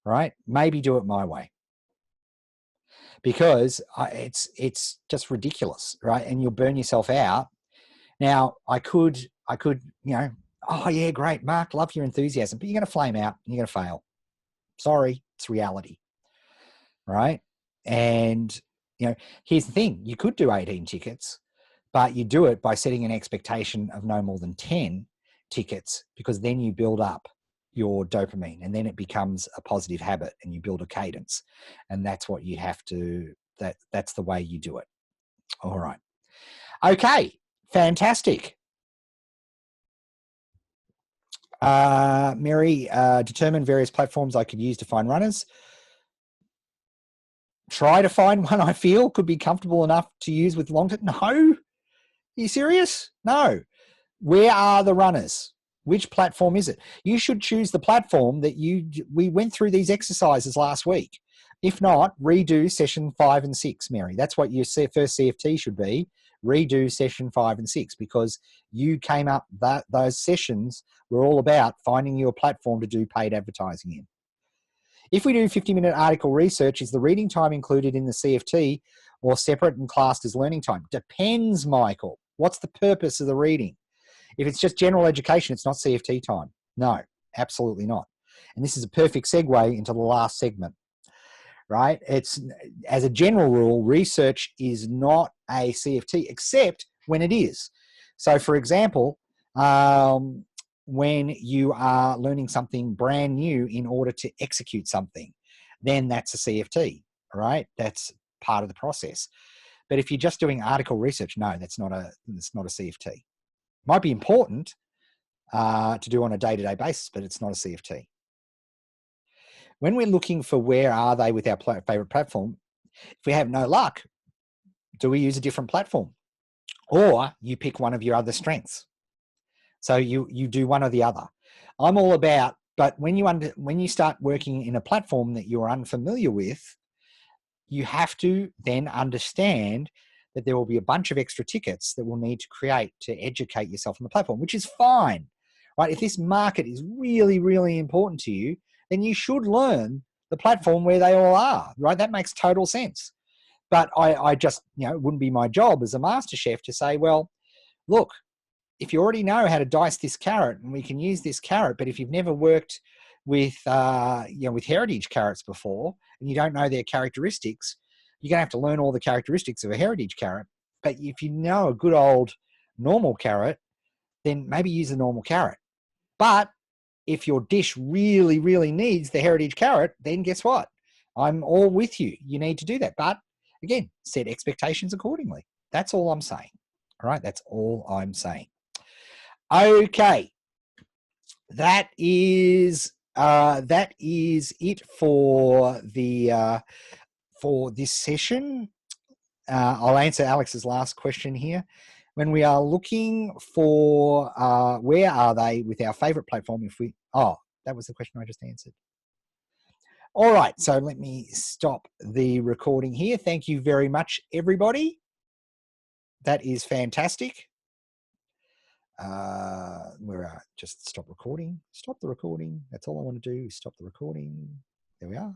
[SPEAKER 1] Right? Maybe do it my way. Because it's just ridiculous, right? And you'll burn yourself out. Now, I could, oh yeah, great, Mark, love your enthusiasm, but you're going to flame out and you're going to fail. Sorry, it's reality, right? And, here's the thing. You could do 18 tickets, but you do it by setting an expectation of no more than 10 tickets, because then you build up your dopamine and then it becomes a positive habit and you build a cadence. And that's what you have to, that's the way you do it. All right. Okay. Fantastic. Mary, determine various platforms I could use to find runners. Try to find one I feel could be comfortable enough to use with long term. No. Are you serious? No. Where are the runners? Which platform is it? You should choose the platform that we went through these exercises last week. If not, redo session 5 and 6, Mary. That's what your first CFT should be. Redo session 5 and 6, because you came up, those sessions were all about finding you a platform to do paid advertising in. If we do 50-minute article research, is the reading time included in the CFT or separate and classed as learning time? Depends, Michael. What's the purpose of the reading? If it's just general education, it's not CFT time. No, absolutely not. And this is a perfect segue into the last segment, right? It's, as a general rule, research is not a CFT, except when it is. So, for example, when you are learning something brand new in order to execute something, then that's a CFT, right? That's part of the process. But if you're just doing article research, no, that's not a CFT. Might be important to do on a day-to-day basis, but it's not a CFT. When we're looking for where are they with our favorite platform, if we have no luck, do we use a different platform? Or you pick one of your other strengths. So you do one or the other. I'm all about, but when you start working in a platform that you're unfamiliar with, you have to then understand that there will be a bunch of extra tickets that we'll need to create to educate yourself on the platform, which is fine, right? If this market is really, really important to you, then you should learn the platform where they all are, right? That makes total sense. But I just, it wouldn't be my job as a master chef to say, well, look, if you already know how to dice this carrot and we can use this carrot, but if you've never worked with, with heritage carrots before and you don't know their characteristics, you're going to have to learn all the characteristics of a heritage carrot. But if you know a good old normal carrot, then maybe use a normal carrot. But if your dish really, really needs the heritage carrot, then guess what? I'm all with you. You need to do that. But again, set expectations accordingly. That's all I'm saying. All right, that's all I'm saying. Okay, that is it for this session. I'll answer Alex's last question here. When we are looking for where are they with our favorite platform, that was the question I just answered. All right, so let me stop the recording here. Thank you very much, everybody. That is fantastic. Just stop recording. Stop the recording. That's all I want to do. Stop the recording. There we are.